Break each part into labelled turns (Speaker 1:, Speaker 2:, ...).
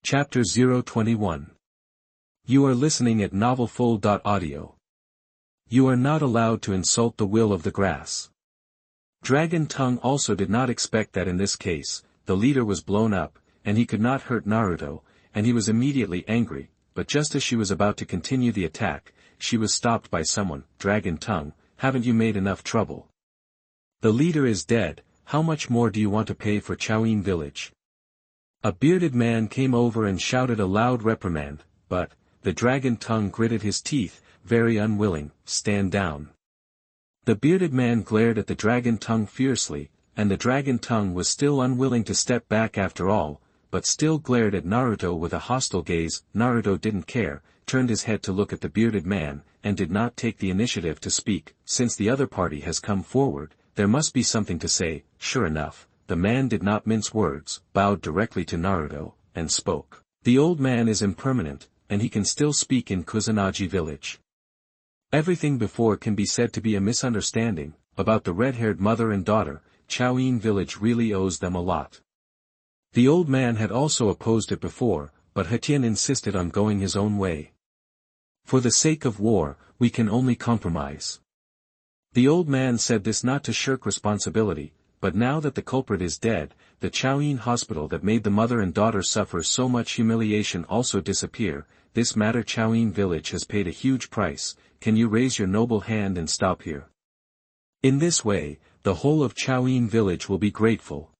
Speaker 1: Chapter 021. You are listening at novelfull.audio. You are not allowed to insult the will of the grass. Dragon Tongue also did not expect that in this case, the leader was blown up, and he could not hurt Naruto, and he was immediately angry, but just as she was about to continue the attack, she was stopped by someone. Dragon Tongue, haven't you made enough trouble? The leader is dead, how much more do you want to pay for Choin village? A bearded man came over and shouted a loud reprimand, but, the Dragon Tongue gritted his teeth, very unwilling. Stand down. The bearded man glared at the Dragon Tongue fiercely, and the Dragon Tongue was still unwilling to step back after all, but still glared at Naruto with a hostile gaze. Naruto didn't care, turned his head to look at the bearded man, and did not take the initiative to speak. Since the other party has come forward, there must be something to say. Sure enough, the man did not mince words, bowed directly to Naruto, and spoke. The old man is impermanent, and he can still speak in Kusanagi village. Everything before can be said to be a misunderstanding. About the red-haired mother and daughter, Choin village really owes them a lot. The old man had also opposed it before, but Hetien insisted on going his own way. For the sake of war, we can only compromise. The old man said this not to shirk responsibility, but now that the culprit is dead, the Choin hospital that made the mother and daughter suffer so much humiliation also disappear. This matter Choin village has paid a huge price. Can you raise your noble hand and stop here? In this way, the whole of Choin village will be grateful.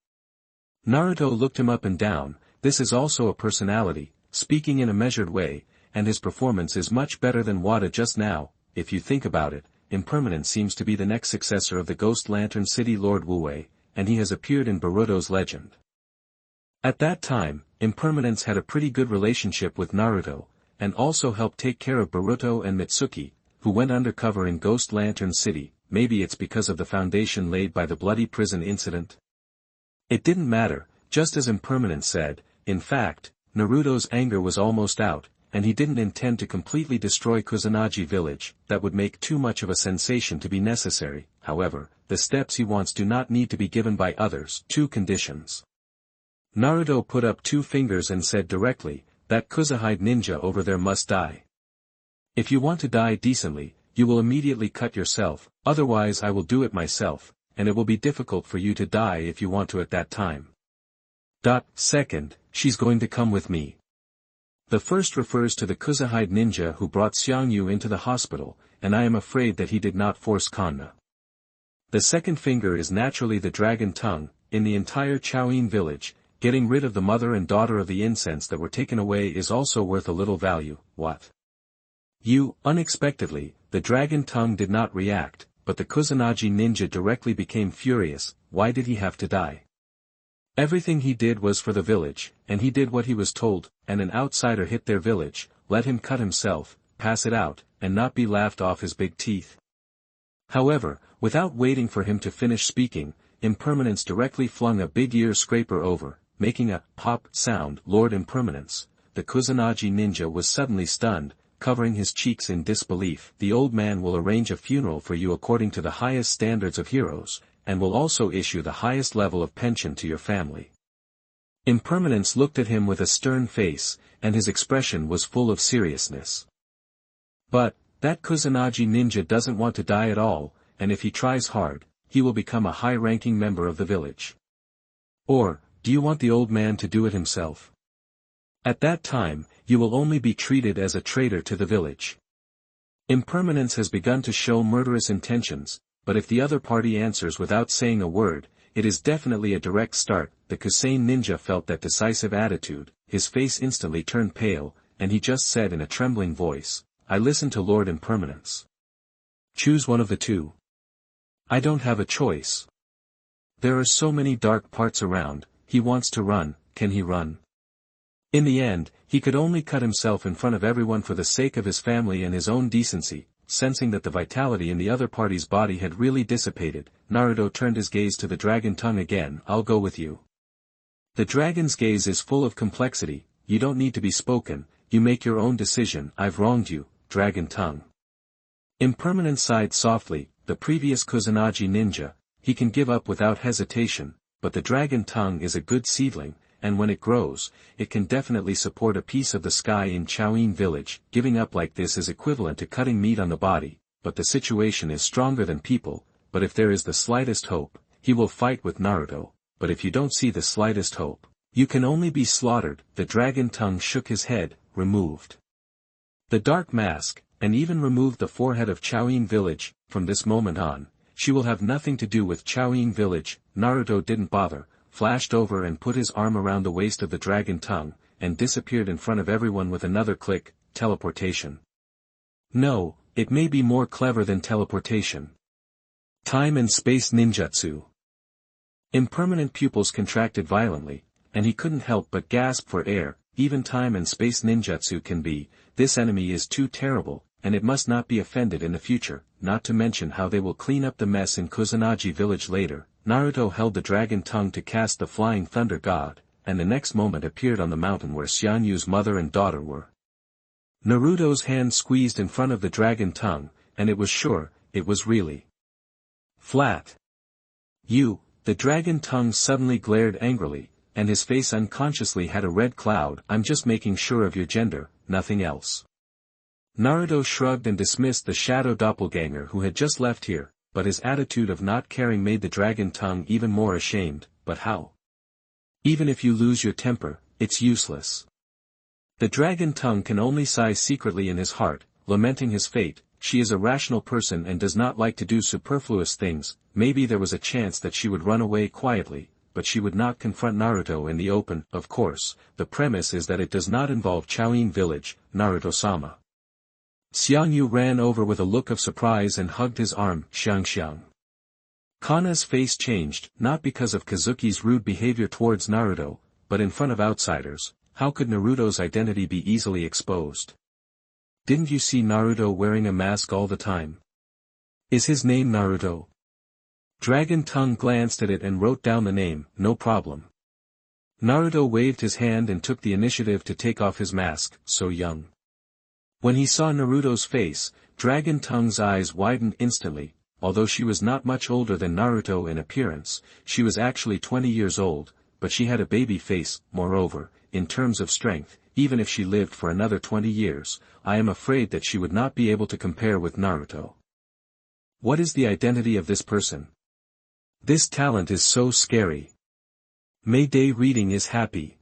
Speaker 1: Naruto looked him up and down. This is also a personality, speaking in a measured way, and his performance is much better than Wada just now. If you think about it, Impermanence seems to be the next successor of the Ghost Lantern City Lord Wuwei, and he has appeared in Boruto's legend. At that time, Impermanence had a pretty good relationship with Naruto, and also helped take care of Boruto and Mitsuki, who went undercover in Ghost Lantern City. Maybe it's because of the foundation laid by the bloody prison incident? It didn't matter, just as Impermanence said. In fact, Naruto's anger was almost out, and he didn't intend to completely destroy Kusanagi village. That would make too much of a sensation to be necessary. However, the steps he wants do not need to be given by others. 2 conditions. Naruto put up 2 fingers and said directly, that Kusanagi ninja over there must die. If you want to die decently, you will immediately cut yourself, otherwise I will do it myself, and it will be difficult for you to die if you want to at that time. Second, she's going to come with me. The first refers to the Kusanagi ninja who brought Xiangyu into the hospital, and I am afraid that he did not force Kanna. The second finger is naturally the Dragon Tongue. In the entire Choin village, getting rid of the mother and daughter of the incense that were taken away is also worth a little value. What? Unexpectedly, the Dragon Tongue did not react, but the Kusanagi ninja directly became furious. Why did he have to die? Everything he did was for the village, and he did what he was told. And an outsider hit their village, let him cut himself, pass it out, and not be laughed off his big teeth. However, without waiting for him to finish speaking, Impermanence directly flung a big ear scraper over, making a pop sound. Lord Impermanence, the Kusanagi ninja was suddenly stunned, covering his cheeks in disbelief. The old man will arrange a funeral for you according to the highest standards of heroes, and will also issue the highest level of pension to your family. Impermanence looked at him with a stern face, and his expression was full of seriousness. But, that Kusanagi ninja doesn't want to die at all, and if he tries hard, he will become a high-ranking member of the village. Or, do you want the old man to do it himself? At that time, you will only be treated as a traitor to the village. Impermanence has begun to show murderous intentions, but if the other party answers without saying a word, it is definitely a direct start. The Kusanagi ninja felt that decisive attitude, his face instantly turned pale, and he just said in a trembling voice, I listen to Lord Impermanence. Choose one of the 2. I don't have a choice. There are so many dark parts around. He wants to run. Can he run? In the end, he could only cut himself in front of everyone for the sake of his family and his own decency. Sensing that the vitality in the other party's body had really dissipated, Naruto turned his gaze to the Dragon Tongue again. I'll go with you. The dragon's gaze is full of complexity. You don't need to be spoken, you make your own decision. I've wronged you, Dragon Tongue. Impermanence sighed softly. The previous Kusanagi ninja, he can give up without hesitation, but the Dragon Tongue is a good seedling, and when it grows, it can definitely support a piece of the sky in Choyin village. Giving up like this is equivalent to cutting meat on the body, but the situation is stronger than people, but if there is the slightest hope, he will fight with Naruto, but if you don't see the slightest hope, you can only be slaughtered. The dragon tongue shook his head, removed the dark mask, and even removed the forehead of Choyin village. From this moment on, she will have nothing to do with Choyin village. Naruto didn't bother, flashed over and put his arm around the waist of the dragon tongue, and disappeared in front of everyone with another click. Teleportation. No, it may be more clever than teleportation. Time and space ninjutsu. Impermanent pupils contracted violently, and he couldn't help but gasp for air. Even time and space ninjutsu can be. This enemy is too terrible, and it must not be offended in the future, not to mention how they will clean up the mess in Kusanagi village later. Naruto held the dragon tongue to cast the flying thunder god, and the next moment appeared on the mountain where Xianyu's mother and daughter were. Naruto's hand squeezed in front of the dragon tongue, and it was sure, it was really flat. The dragon tongue suddenly glared angrily, and his face unconsciously had a red cloud. I'm just making sure of your gender, nothing else. Naruto shrugged and dismissed the shadow doppelganger who had just left here, but his attitude of not caring made the dragon tongue even more ashamed. But how? Even if you lose your temper, it's useless. The dragon tongue can only sigh secretly in his heart, lamenting his fate. She is a rational person and does not like to do superfluous things. Maybe there was a chance that she would run away quietly, but she would not confront Naruto in the open. Of course, the premise is that it does not involve Choyin village. Naruto-sama. Xiangyu ran over with a look of surprise and hugged his arm. Xiang. Kana's face changed, not because of Kazuki's rude behavior towards Naruto, but in front of outsiders. How could Naruto's identity be easily exposed? Didn't you see Naruto wearing a mask all the time? Is his name Naruto? Dragon tongue glanced at it and wrote down the name. No problem. Naruto waved his hand and took the initiative to take off his mask. So young. When he saw Naruto's face, Dragon tongue's eyes widened instantly. Although she was not much older than Naruto in appearance, she was actually 20 years old, but she had a baby face. Moreover, in terms of strength, even if she lived for another 20 years, I am afraid that she would not be able to compare with Naruto. What is the identity of this person? This talent is so scary. Mayday reading is happy.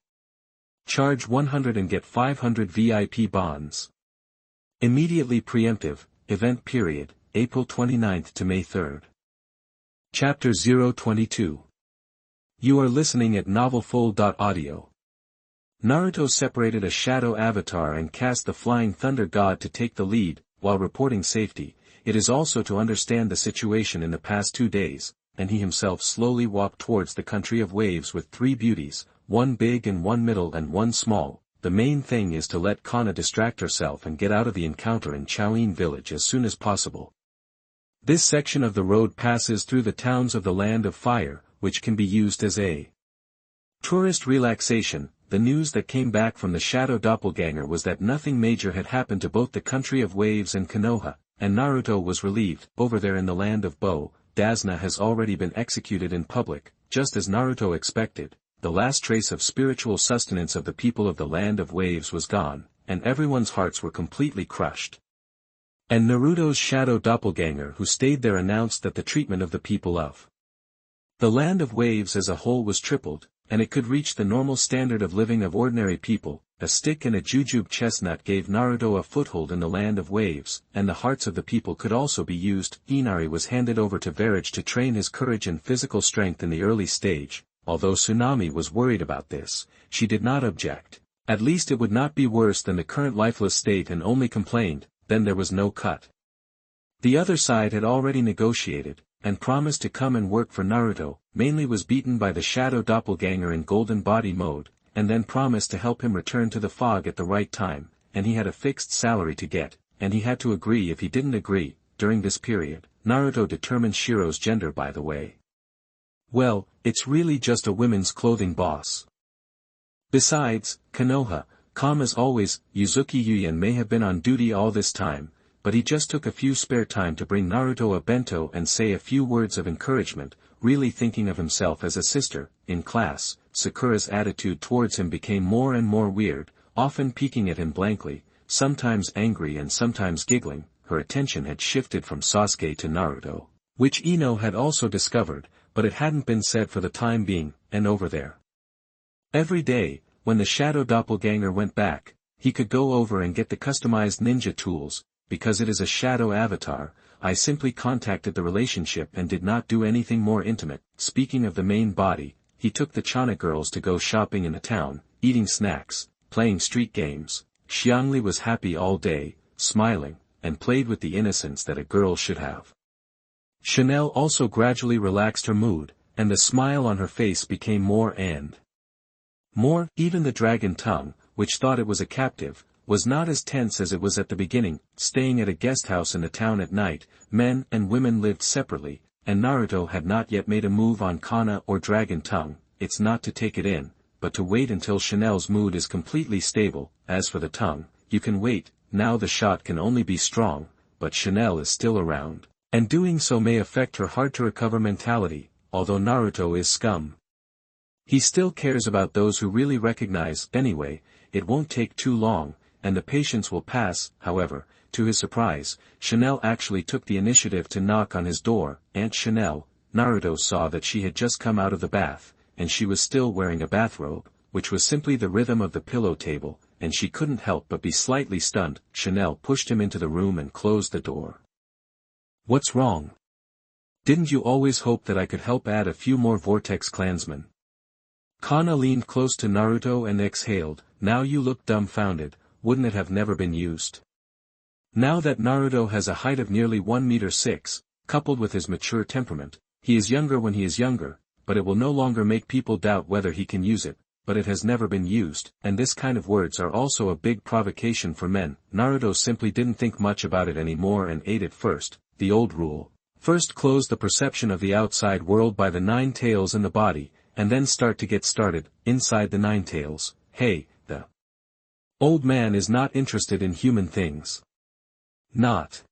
Speaker 1: Charge 100 and get 500 VIP bonds. Immediately preemptive, event period, April 29th to May 3rd. Chapter 022. You are listening at novelfull.audio. Naruto separated a shadow avatar and cast the flying thunder god to take the lead. While reporting safety, it is also to understand the situation in the past 2 days, and he himself slowly walked towards the country of waves with 3 beauties, 1 big and 1 middle and 1 small. The main thing is to let Kana distract herself and get out of the encounter in Choyin village as soon as possible. This section of the road passes through the towns of the Land of Fire, which can be used as a tourist relaxation. The news that came back from the shadow doppelganger was that nothing major had happened to both the country of waves and Konoha, and Naruto was relieved. Over there in the land of Bo, Dasna has already been executed in public. Just as Naruto expected, the last trace of spiritual sustenance of the people of the land of waves was gone, and everyone's hearts were completely crushed. And Naruto's shadow doppelganger who stayed there announced that the treatment of the people of the land of waves as a whole was tripled, and it could reach the normal standard of living of ordinary people. A stick and a jujube chestnut gave Naruto a foothold in the land of waves, and the hearts of the people could also be used. Inari was handed over to Verage to train his courage and physical strength in the early stage. Although Tsunami was worried about this, she did not object. At least it would not be worse than the current lifeless state, and only complained. Then there was no cut. The other side had already negotiated, and promised to come and work for Naruto. Mainly was beaten by the shadow doppelganger in golden body mode, and then promised to help him return to the fog at the right time, and he had a fixed salary to get, and he had to agree if he didn't agree. During this period, Naruto determined Shiro's gender, by the way. Well, it's really just a women's clothing boss. Besides, Konoha, calm as always. Yuzuki Yuyan may have been on duty all this time, but he just took a few spare time to bring Naruto a bento and say a few words of encouragement. really thinking of himself as a sister. In class, Sakura's attitude towards him became more and more weird, often peeking at him blankly, sometimes angry and sometimes giggling. Her attention had shifted from Sasuke to Naruto, which Ino had also discovered, but it hadn't been said for the time being. And over there. Every day, when the shadow doppelganger went back, he could go over and get the customized ninja tools. Because it is a shadow avatar, I simply contacted the relationship and did not do anything more intimate. Speaking of the main body, he took the Chana girls to go shopping in the town, eating snacks, playing street games. Xiangli was happy all day, smiling, and played with the innocence that a girl should have. Chanel also gradually relaxed her mood, and the smile on her face became more and more. Even the dragon tongue, which thought it was a captive, was not as tense as it was at the beginning. Staying at a guest house in the town at night, men and women lived separately, and Naruto had not yet made a move on Kana or Dragon Tongue. It's not to take it in, but to wait until Chanel's mood is completely stable. As for the tongue, you can wait, now the shot can only be strong, but Chanel is still around, and doing so may affect her hard-to-recover mentality, although Naruto is scum. He still cares about those who really recognize. Anyway, it won't take too long, and the patience will pass. However, to his surprise, Chanel actually took the initiative to knock on his door. Aunt Chanel. Naruto saw that she had just come out of the bath, and she was still wearing a bathrobe, which was simply the rhythm of the pillow table, and she couldn't help but be slightly stunned. Chanel pushed him into the room and closed the door. "What's wrong? Didn't you always hope that I could help add a few more Vortex clansmen?" Kana leaned close to Naruto and exhaled. "Now you look dumbfounded. Wouldn't it have never been used?" Now that Naruto has a height of nearly 1.6 m, coupled with his mature temperament, he is younger when he is younger, but it will no longer make people doubt whether he can use it. But it has never been used, and this kind of words are also a big provocation for men. Naruto simply didn't think much about it anymore and ate it first. The old rule. First close the perception of the outside world by the 9 tails in the body, and then start to get started, inside the 9 tails. Hey, the old man is not interested in human things. Not.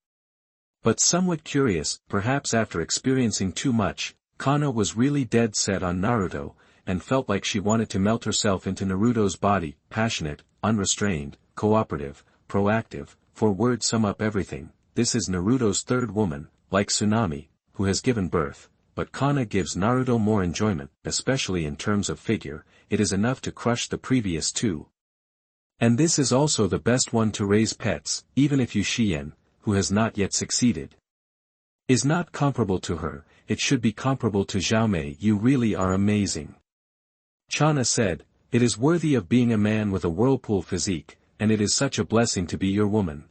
Speaker 1: But somewhat curious, perhaps after experiencing too much, Kana was really dead set on Naruto, and felt like she wanted to melt herself into Naruto's body. Passionate, unrestrained, cooperative, proactive, 4 words sum up everything. This is Naruto's third woman, like Tsunami, who has given birth, but Kana gives Naruto more enjoyment, especially in terms of figure. It is enough to crush the previous 2. And this is also the best one to raise pets, even if Yushien, who has not yet succeeded, is not comparable to her. It should be comparable to Xiaomei. You really are amazing. Chana said, "It is worthy of being a man with a whirlpool physique, and it is such a blessing to be your woman."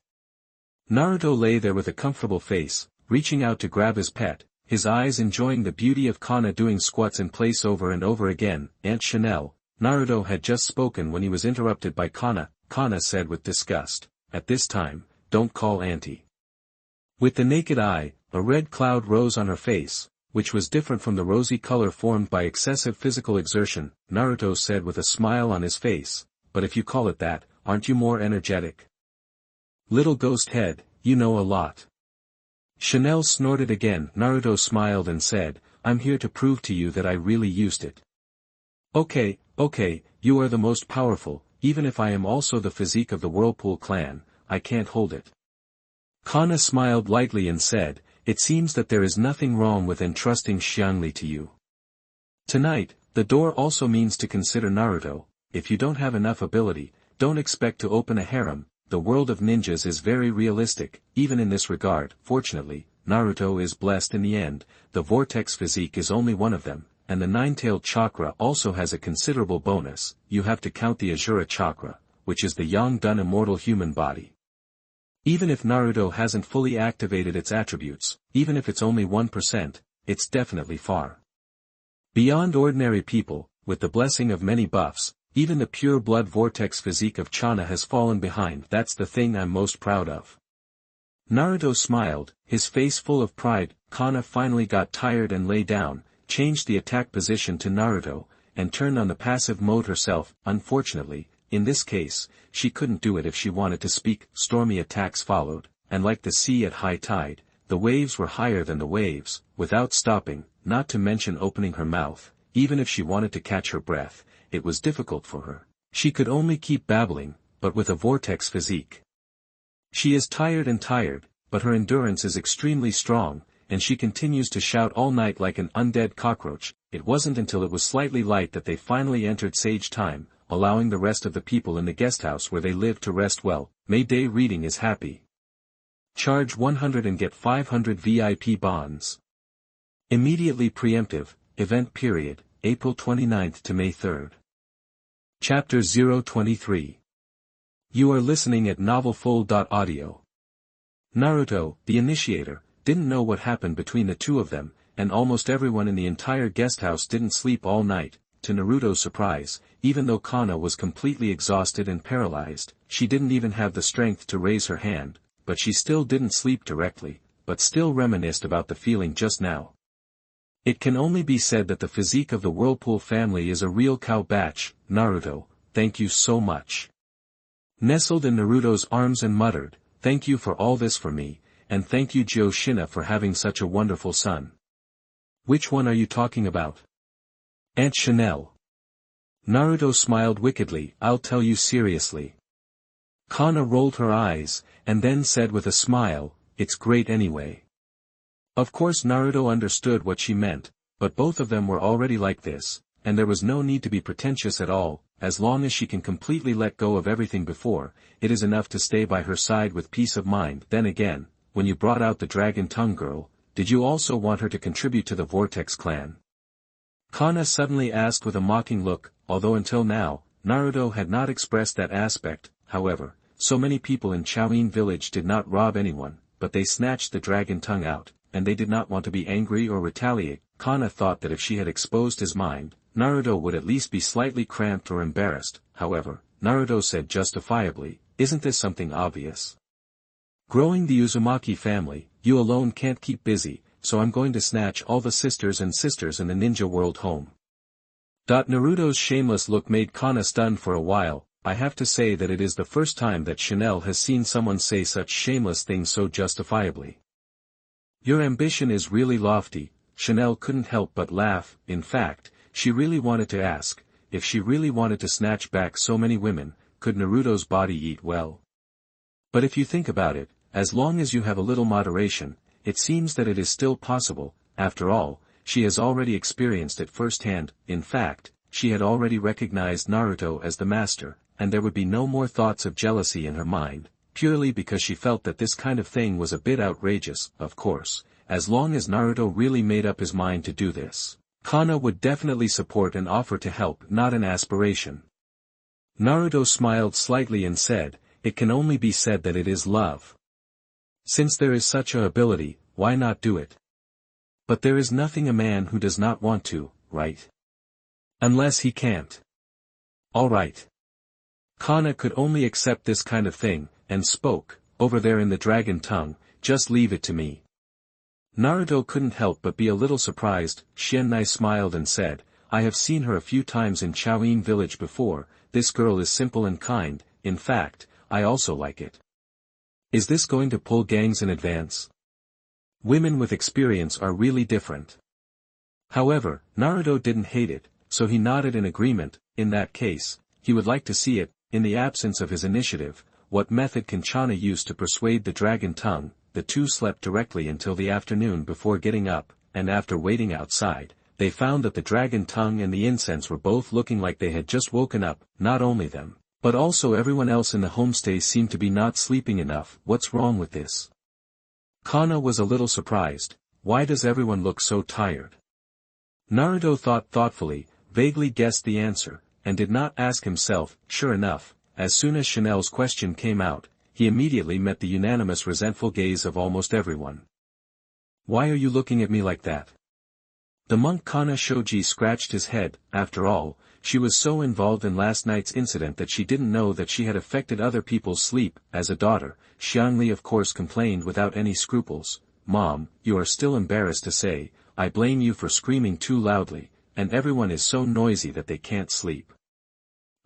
Speaker 1: Naruto lay there with a comfortable face, reaching out to grab his pet, his eyes enjoying the beauty of Kana doing squats in place over and over again. Aunt Chanel. Naruto had just spoken when he was interrupted by Kana. Kana said with disgust, "At this time, don't call auntie." With the naked eye, a red cloud rose on her face, which was different from the rosy color formed by excessive physical exertion. Naruto said with a smile on his face, "But if you call it that, aren't you more energetic? Little ghost head, you know a lot." Chanel snorted again. Naruto smiled and said, "I'm here to prove to you that I really used it." Okay, you are the most powerful, even if I am also the physique of the Whirlpool clan, I can't hold it." Kana smiled lightly and said, "It seems that there is nothing wrong with entrusting Xiangli to you. Tonight, the door also means to consider Naruto. If you don't have enough ability, don't expect to open a harem. The world of ninjas is very realistic, even in this regard. Fortunately, Naruto is blessed in the end. The vortex physique is only one of them, and the 9-tailed chakra also has a considerable bonus. You have to count the Asura chakra, which is the Yang-dun immortal human body. Even if Naruto hasn't fully activated its attributes, even if it's only 1%, it's definitely far beyond ordinary people. With the blessing of many buffs, even the pure blood vortex physique of Chana has fallen behind. That's the thing I'm most proud of." Naruto smiled, his face full of pride. Kana finally got tired and lay down, changed the attack position to Naruto, and turned on the passive mode herself. Unfortunately, in this case, she couldn't do it if she wanted to speak. Stormy attacks followed, and like the sea at high tide, the waves were higher than the waves. Without stopping, not to mention opening her mouth. Even if she wanted to catch her breath, it was difficult for her. She could only keep babbling, but with a vortex physique. She is tired, but her endurance is extremely strong, and she continues to shout all night like an undead cockroach. It wasn't until it was slightly light that they finally entered sage time, allowing the rest of the people in the guesthouse where they live to rest well. Mayday reading is happy. Charge 100 and get 500 VIP bonds. Immediately preemptive, event period, April 29th to May 3rd. Chapter 023. You are listening at novelfull.audio. Naruto, the initiator, didn't know what happened between the two of them, and almost everyone in the entire guesthouse didn't sleep all night. To Naruto's surprise, even though Kana was completely exhausted and paralyzed, she didn't even have the strength to raise her hand, but she still didn't sleep directly, but still reminisced about the feeling just now. It can only be said that the physique of the Whirlpool family is a real cow batch. Naruto, thank you so much. Nestled in Naruto's arms and muttered, thank you for all this for me, and thank you Shina for having such a wonderful son. Which one are you talking about? Aunt Chanel. Naruto smiled wickedly, I'll tell you seriously. Kana rolled her eyes, and then said with a smile, it's great anyway. Of course Naruto understood what she meant, but both of them were already like this, and there was no need to be pretentious at all. As long as she can completely let go of everything before, it is enough to stay by her side with peace of mind. Then again, when you brought out the Dragon Tongue girl, did you also want her to contribute to the Vortex clan? Kana suddenly asked with a mocking look, although until now, Naruto had not expressed that aspect. However, so many people in Chaoin village did not rob anyone, but they snatched the Dragon Tongue out, and they did not want to be angry or retaliate. Kana thought that if she had exposed his mind, Naruto would at least be slightly cramped or embarrassed. However, Naruto said justifiably, isn't this something obvious? Growing the Uzumaki family, you alone can't keep busy, so I'm going to snatch all the sisters in the ninja world home. Naruto's shameless look made Kana stunned for a while. I have to say that it is the first time that Chanel has seen someone say such shameless things so justifiably. Your ambition is really lofty. Chanel couldn't help but laugh. In fact, she really wanted to ask, if she really wanted to snatch back so many women, could Naruto's body eat well? But if you think about it, as long as you have a little moderation, it seems that it is still possible. After all, she has already experienced it firsthand. In fact, she had already recognized Naruto as the master, and there would be no more thoughts of jealousy in her mind, purely because she felt that this kind of thing was a bit outrageous. Of course, as long as Naruto really made up his mind to do this, Kana would definitely support and offer to help, not an aspiration. Naruto smiled slightly and said, it can only be said that it is love. Since there is such a ability, why not do it? But there is nothing a man who does not want to, right? Unless he can't. Alright. Kana could only accept this kind of thing, and spoke, over there in the Dragon Tongue, just leave it to me. Naruto couldn't help but be a little surprised. Xianai smiled and said, I have seen her a few times in Chaoin village before. This girl is simple and kind. In fact, I also like it. Is this going to pull gangs in advance? Women with experience are really different. However, Naruto didn't hate it, so he nodded in agreement. In that case, he would like to see it. In the absence of his initiative, what method can Chana use to persuade the Dragon Tongue? The two slept directly until the afternoon before getting up, and after waiting outside, they found that the Dragon Tongue and the incense were both looking like they had just woken up. Not only them, but also everyone else in the homestay seemed to be not sleeping enough. What's wrong with this? Kana was a little surprised. Why does everyone look so tired? Naruto thought thoughtfully, vaguely guessed the answer, and did not ask himself. Sure enough, as soon as Chanel's question came out, he immediately met the unanimous resentful gaze of almost everyone. Why are you looking at me like that? The monk Kana Shoji scratched his head. After all, she was so involved in last night's incident that she didn't know that she had affected other people's sleep. As a daughter, Xiangli of course complained without any scruples. Mom, you are still embarrassed to say, I blame you for screaming too loudly, and everyone is so noisy that they can't sleep.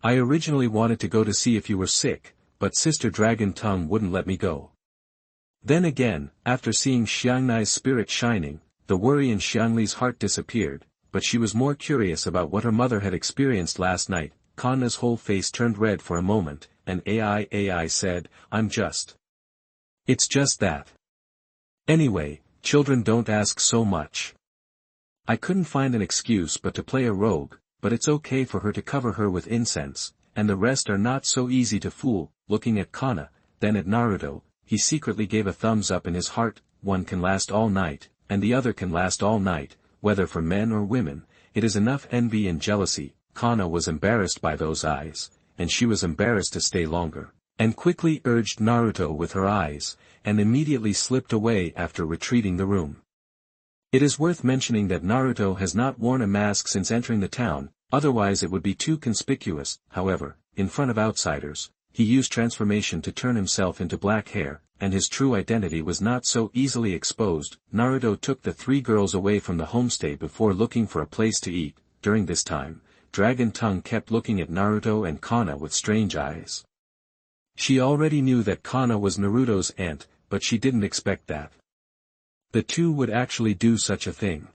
Speaker 1: I originally wanted to go to see if you were sick, but Sister Dragon Tongue wouldn't let me go. Then again, after seeing Xiangnai's spirit shining, the worry in Xianli's heart disappeared, but she was more curious about what her mother had experienced last night. Konoha's whole face turned red for a moment, and AI said, It's just that. Anyway, children don't ask so much. I couldn't find an excuse but to play a rogue, but it's okay for her to cover her with incense, and the rest are not so easy to fool. Looking at Konoha, then at Naruto, he secretly gave a thumbs up in his heart. One can last all night, and the other can last all night, whether for men or women. It is enough envy and jealousy. Konoha was embarrassed by those eyes, and she was embarrassed to stay longer, and quickly urged Naruto with her eyes, and immediately slipped away after retreating the room. It is worth mentioning that Naruto has not worn a mask since entering the town, otherwise it would be too conspicuous. However, in front of outsiders, he used transformation to turn himself into black hair, and his true identity was not so easily exposed. Naruto took the three girls away from the homestay before looking for a place to eat. During this time, Dragon Tongue kept looking at Naruto and Konoha with strange eyes. She already knew that Konoha was Naruto's aunt, but she didn't expect that the two would actually do such a thing.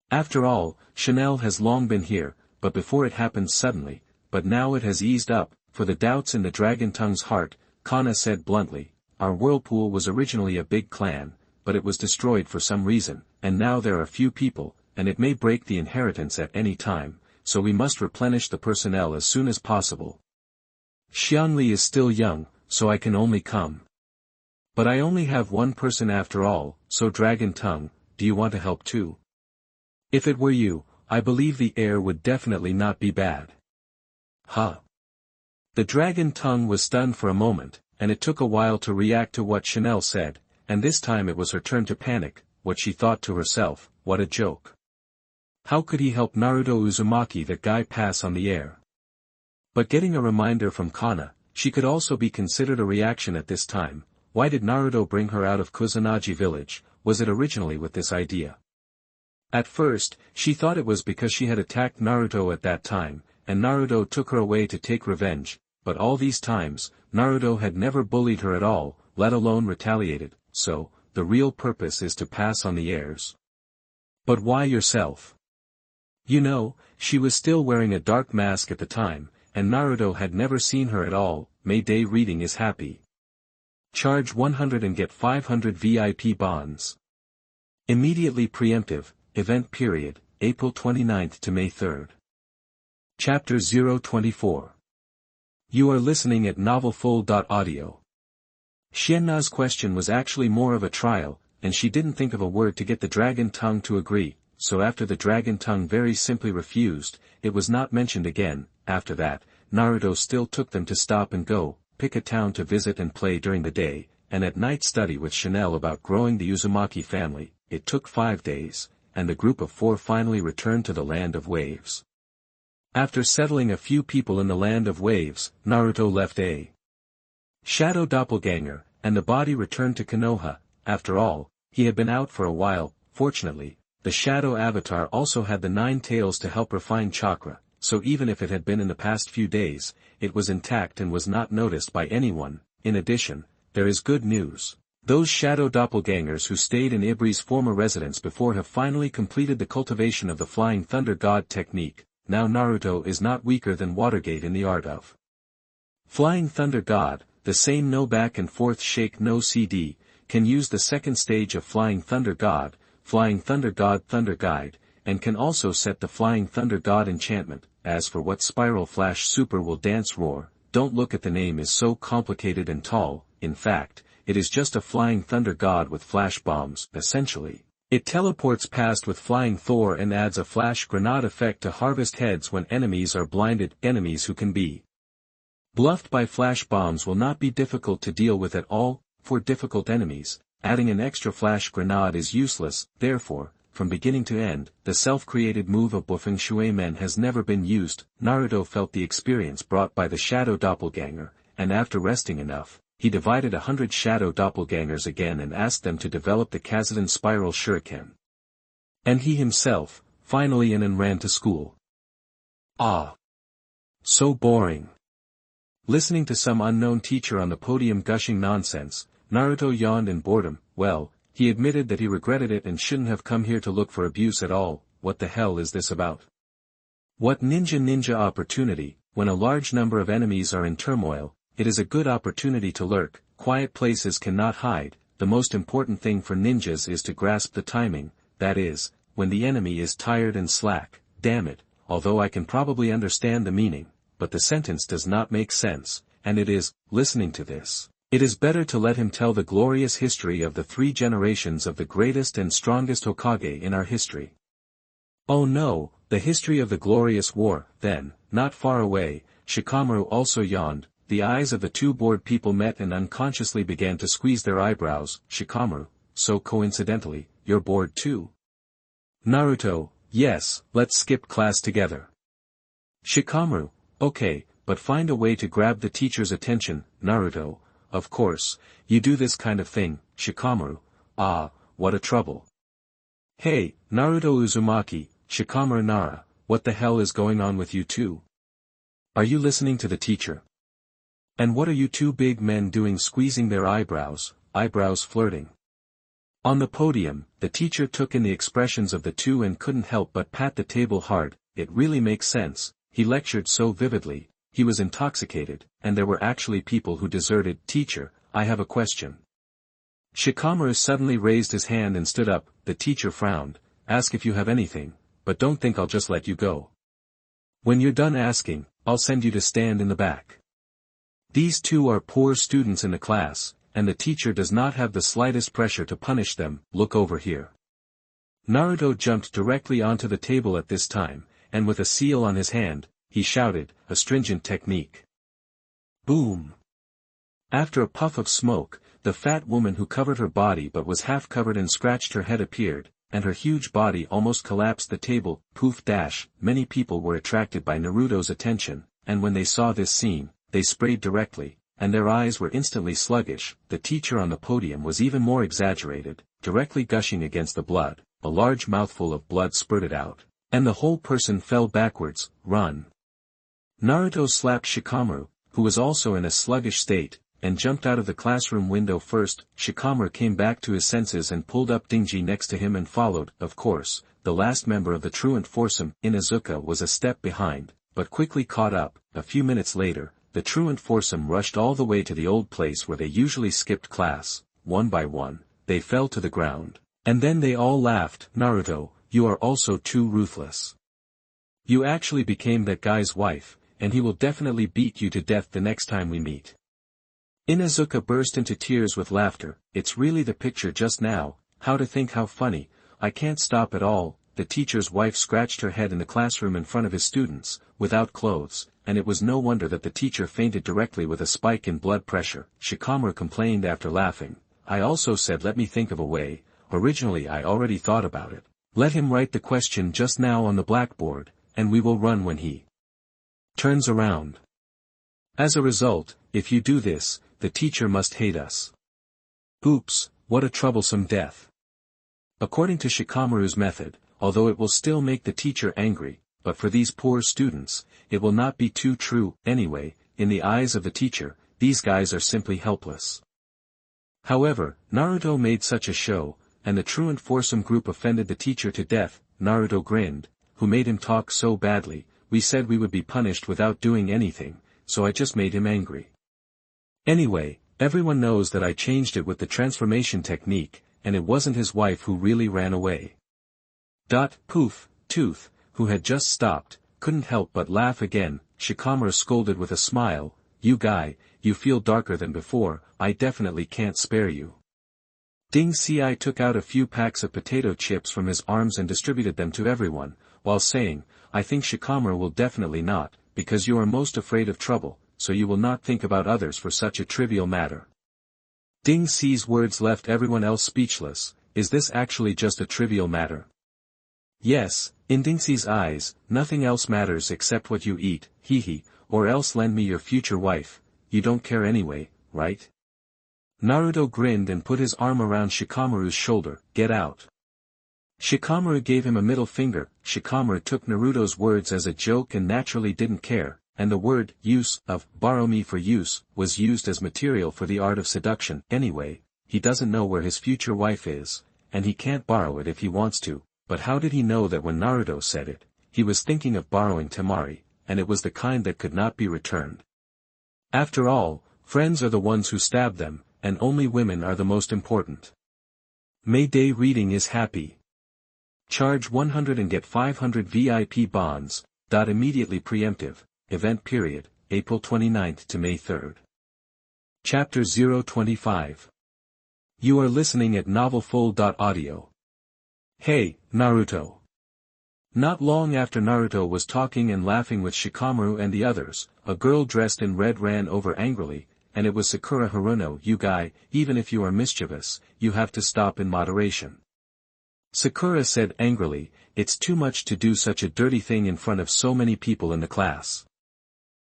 Speaker 1: After all, Chanel has long been here, but before it happened suddenly, but now it has eased up. For the doubts in the Dragon Tongue's heart, Konoha said bluntly, Our whirlpool was originally a big clan, but it was destroyed for some reason, and now there are few people, and it may break the inheritance at any time, so we must replenish the personnel as soon as possible. Xianli is still young, so I can only come. But I only have one person after all, so Dragon Tongue, do you want to help too? If it were you, I believe the air would definitely not be bad. Huh? The Dragon Tongue was stunned for a moment, and it took a while to react to what Chanel said, and this time it was her turn to panic. What she thought to herself, what a joke. How could he help Naruto Uzumaki that guy pass on the air? But getting a reminder from Konoha, she could also be considered a reaction at this time. Why did Naruto bring her out of Kusanagi village? Was it originally with this idea? At first, she thought it was because she had attacked Naruto at that time, and Naruto took her away to take revenge, but all these times, Naruto had never bullied her at all, let alone retaliated, so, the real purpose is to pass on the airs. But why yourself? You know, she was still wearing a dark mask at the time, and Naruto had never seen her at all. Mayday reading is happy. Charge 100 and get 500 VIP bonds. Immediately preemptive, event period, April 29th to May 3rd. Chapter 024. You are listening at novelfull.audio. Xianna's question was actually more of a trial, and she didn't think of a word to get the Dragon Tongue to agree, so after the Dragon Tongue very simply refused, it was not mentioned again. After that, Naruto still took them to stop and go, pick a town to visit and play during the day, and at night study with Chanel about growing the Uzumaki family. It took 5 days, and the group of 4 finally returned to the Land of Waves. After settling a few people in the Land of Waves, Naruto left a shadow doppelganger, and the body returned to Konoha. After all, he had been out for a while. Fortunately, the shadow avatar also had the 9 tails to help refine chakra, so even if it had been in the past few days, it was intact and was not noticed by anyone. In addition, there is good news. Those shadow doppelgangers who stayed in Ibri's former residence before have finally completed the cultivation of the Flying Thunder God technique. Now Naruto is not weaker than Watergate in the art of Flying Thunder God. The same no back and forth shake no CD, can use the second stage of Flying Thunder God, Flying Thunder God Thunder Guide, and can also set the Flying Thunder God enchantment. As for what Spiral Flash Super will dance roar, don't look at the name is so complicated and tall. In fact, it is just a Flying Thunder God with flash bombs. Essentially, it teleports past with Flying Thor and adds a flash grenade effect to harvest heads when enemies are blinded. Enemies who can be bluffed by flash bombs will not be difficult to deal with at all. For difficult enemies, adding an extra flash grenade is useless. Therefore, from beginning to end, the self-created move of Bufeng Shui Men has never been used. Naruto felt the experience brought by the shadow doppelganger, and after resting enough, he divided 100 shadow doppelgangers again and asked them to develop the Kazudin Spiral Shuriken. And he himself, finally in and ran to school. Ah! So boring. Listening to some unknown teacher on the podium gushing nonsense, Naruto yawned in boredom. Well, he admitted that he regretted it and shouldn't have come here to look for abuse at all. What the hell is this about? What ninja opportunity? When a large number of enemies are in turmoil, it is a good opportunity to lurk. Quiet places cannot hide. The most important thing for ninjas is to grasp the timing, that is, when the enemy is tired and slack. Damn it, although I can probably understand the meaning, but the sentence does not make sense, and it is, listening to this, it is better to let him tell the glorious history of the 3 generations of the greatest and strongest Hokage in our history. Oh no, the history of the glorious war. Then, not far away, Shikamaru also yawned. The eyes of the 2 bored people met and unconsciously began to squeeze their eyebrows. Shikamaru, so coincidentally, you're bored too? Naruto, yes, let's skip class together. Shikamaru, okay, but find a way to grab the teacher's attention. Naruto, of course, you do this kind of thing. Shikamaru, ah, what a trouble. Hey, Naruto Uzumaki, Shikamaru Nara, what the hell is going on with you two? Are you listening to the teacher? And what are you 2 big men doing squeezing their eyebrows flirting? On the podium, the teacher took in the expressions of the 2 and couldn't help but pat the table hard. It really makes sense, he lectured so vividly, he was intoxicated, and there were actually people who deserted. Teacher, I have a question. Shikamaru suddenly raised his hand and stood up. The teacher frowned. Ask if you have anything, but don't think I'll just let you go. When you're done asking, I'll send you to stand in the back. These 2 are poor students in the class, and the teacher does not have the slightest pressure to punish them. Look over here. Naruto jumped directly onto the table at this time, and with a seal on his hand, he shouted, a stringent technique. Boom! After a puff of smoke, the fat woman who covered her body but was half covered and scratched her head appeared, and her huge body almost collapsed the table. Poof dash! Many people were attracted by Naruto's attention, and when they saw this scene, they sprayed directly, and their eyes were instantly sluggish. The teacher on the podium was even more exaggerated, directly gushing against the blood. A large mouthful of blood spurted out, and the whole person fell backwards. Run! Naruto slapped Shikamaru, who was also in a sluggish state, and jumped out of the classroom window first. Shikamaru came back to his senses and pulled up Dingy next to him and followed. Of course, the last member of the truant foursome, Inuzuka, was a step behind, but quickly caught up. A few minutes later, the truant foursome rushed all the way to the old place where they usually skipped class. One by one, they fell to the ground, and then they all laughed. Naruto, you are also too ruthless. You actually became that guy's wife, and he will definitely beat you to death the next time we meet. Inuzuka burst into tears with laughter. It's really the picture just now. How to think, how funny. I can't stop at all. The teacher's wife scratched her head in the classroom in front of his students, without clothes, and it was no wonder that the teacher fainted directly with a spike in blood pressure. Shikamaru complained after laughing. I also said let me think of a way. Originally I already thought about it. Let him write the question just now on the blackboard, and we will run when he turns around. As a result, if you do this, the teacher must hate us. Oops, what a troublesome death. According to Shikamaru's method, although it will still make the teacher angry, but for these poor students, it will not be too true. Anyway, in the eyes of the teacher, these guys are simply helpless. However, Naruto made such a show, and the truant foursome group offended the teacher to death. Naruto grinned. Who made him talk so badly? We said we would be punished without doing anything, so I just made him angry. Anyway, everyone knows that I changed it with the transformation technique, and it wasn't his wife who really ran away. Poof, Tooth, who had just stopped, couldn't help but laugh again. Shikamaru scolded with a smile, you guy, you feel darker than before. I definitely can't spare you. Ding Ci took out a few packs of potato chips from his arms and distributed them to everyone, while saying, I think Shikamaru will definitely not, because you are most afraid of trouble, so you will not think about others for such a trivial matter. Ding Ci's words left everyone else speechless. Is this actually just a trivial matter? Yes, in Ding Ci's eyes, nothing else matters except what you eat, hee, or else lend me your future wife. You don't care anyway, right? Naruto grinned and put his arm around Shikamaru's shoulder. Get out. Shikamaru gave him a middle finger. Shikamaru took Naruto's words as a joke and naturally didn't care, and the word, use, of, borrow me for use, was used as material for the art of seduction. Anyway, he doesn't know where his future wife is, and he can't borrow it if he wants to, but how did he know that when Naruto said it, he was thinking of borrowing Temari, and it was the kind that could not be returned? After all, friends are the ones who stab them, and only women are the most important. May Day reading is happy. Charge 100 and get 500 VIP bonds, immediately preemptive, event period, April 29th to May 3rd. Chapter 025. You are listening at novelfull.audio. Hey, Naruto. Not long after Naruto was talking and laughing with Shikamaru and the others, a girl dressed in red ran over angrily, and it was Sakura Haruno. You guy, even if you are mischievous, you have to stop in moderation. Sakura said angrily, it's too much to do such a dirty thing in front of so many people in the class.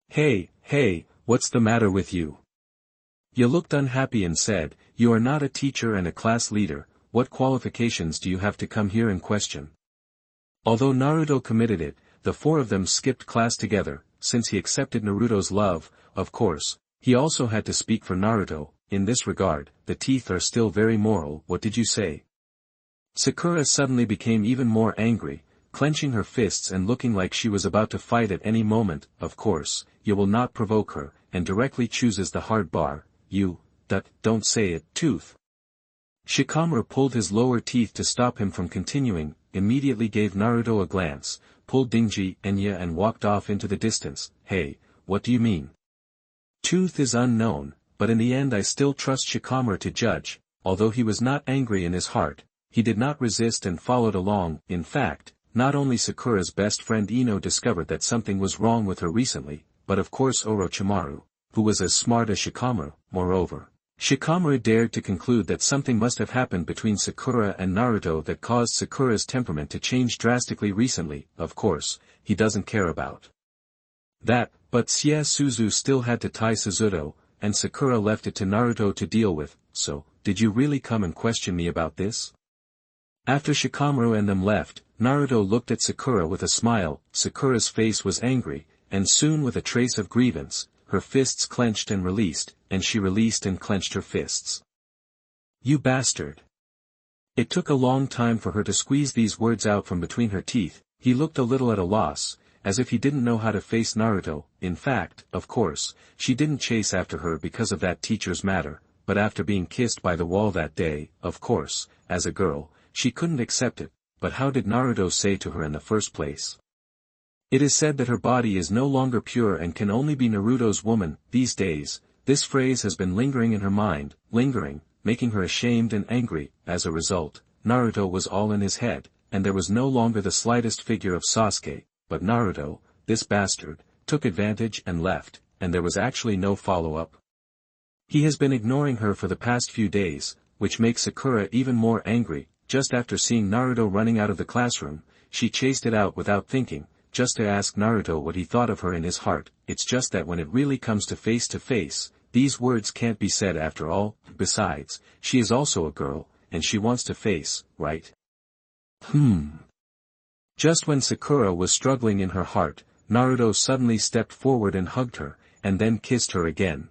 Speaker 1: Hey, what's the matter with you? You looked unhappy and said, you are not a teacher and a class leader, what qualifications do you have to come here and question? Although Naruto committed it, the four of them skipped class together, since he accepted Naruto's love, of course, he also had to speak for Naruto. In this regard, the teeth are still very moral. What did you say? Sakura suddenly became even more angry, clenching her fists and looking like she was about to fight at any moment. Of course, you will not provoke her, and directly chooses the hard bar. Don't say it, tooth. Shikamaru pulled his lower teeth to stop him from continuing, immediately gave Naruto a glance, pulled Dingy Enya and walked off into the distance. Hey, what do you mean? Tooth is unknown, but in the end I still trust Shikamaru to judge. Although he was not angry in his heart, he did not resist and followed along. In fact, not only Sakura's best friend Ino discovered that something was wrong with her recently, but of course Orochimaru, who was as smart as Shikamaru. Moreover, Shikamaru dared to conclude that something must have happened between Sakura and Naruto that caused Sakura's temperament to change drastically recently. Of course, he doesn't care about that, but Suzu still had to tie Suzuto, and Sakura left it to Naruto to deal with. So, did you really come and question me about this? After Shikamaru and them left, Naruto looked at Sakura with a smile. Sakura's face was angry, and soon with a trace of grievance, her fists clenched and released, and she released and clenched her fists. You bastard. It took a long time for her to squeeze these words out from between her teeth. He looked a little at a loss, as if he didn't know how to face Naruto. In fact, of course, she didn't chase after her because of that teacher's matter, but after being kissed by the wall that day, of course, as a girl, she couldn't accept it. But how did Naruto say to her in the first place? It is said that her body is no longer pure and can only be Naruto's woman. These days, this phrase has been lingering in her mind, making her ashamed and angry. As a result, Naruto was all in his head, and there was no longer the slightest figure of Sasuke, but Naruto, this bastard, took advantage and left, and there was actually no follow-up. He has been ignoring her for the past few days, which makes Sakura even more angry. Just after seeing Naruto running out of the classroom, she chased it out without thinking, just to ask Naruto what he thought of her in his heart. It's just that when it really comes to face, these words can't be said after all. Besides, she is also a girl, and she wants to face, right? Just when Sakura was struggling in her heart, Naruto suddenly stepped forward and hugged her, and then kissed her again.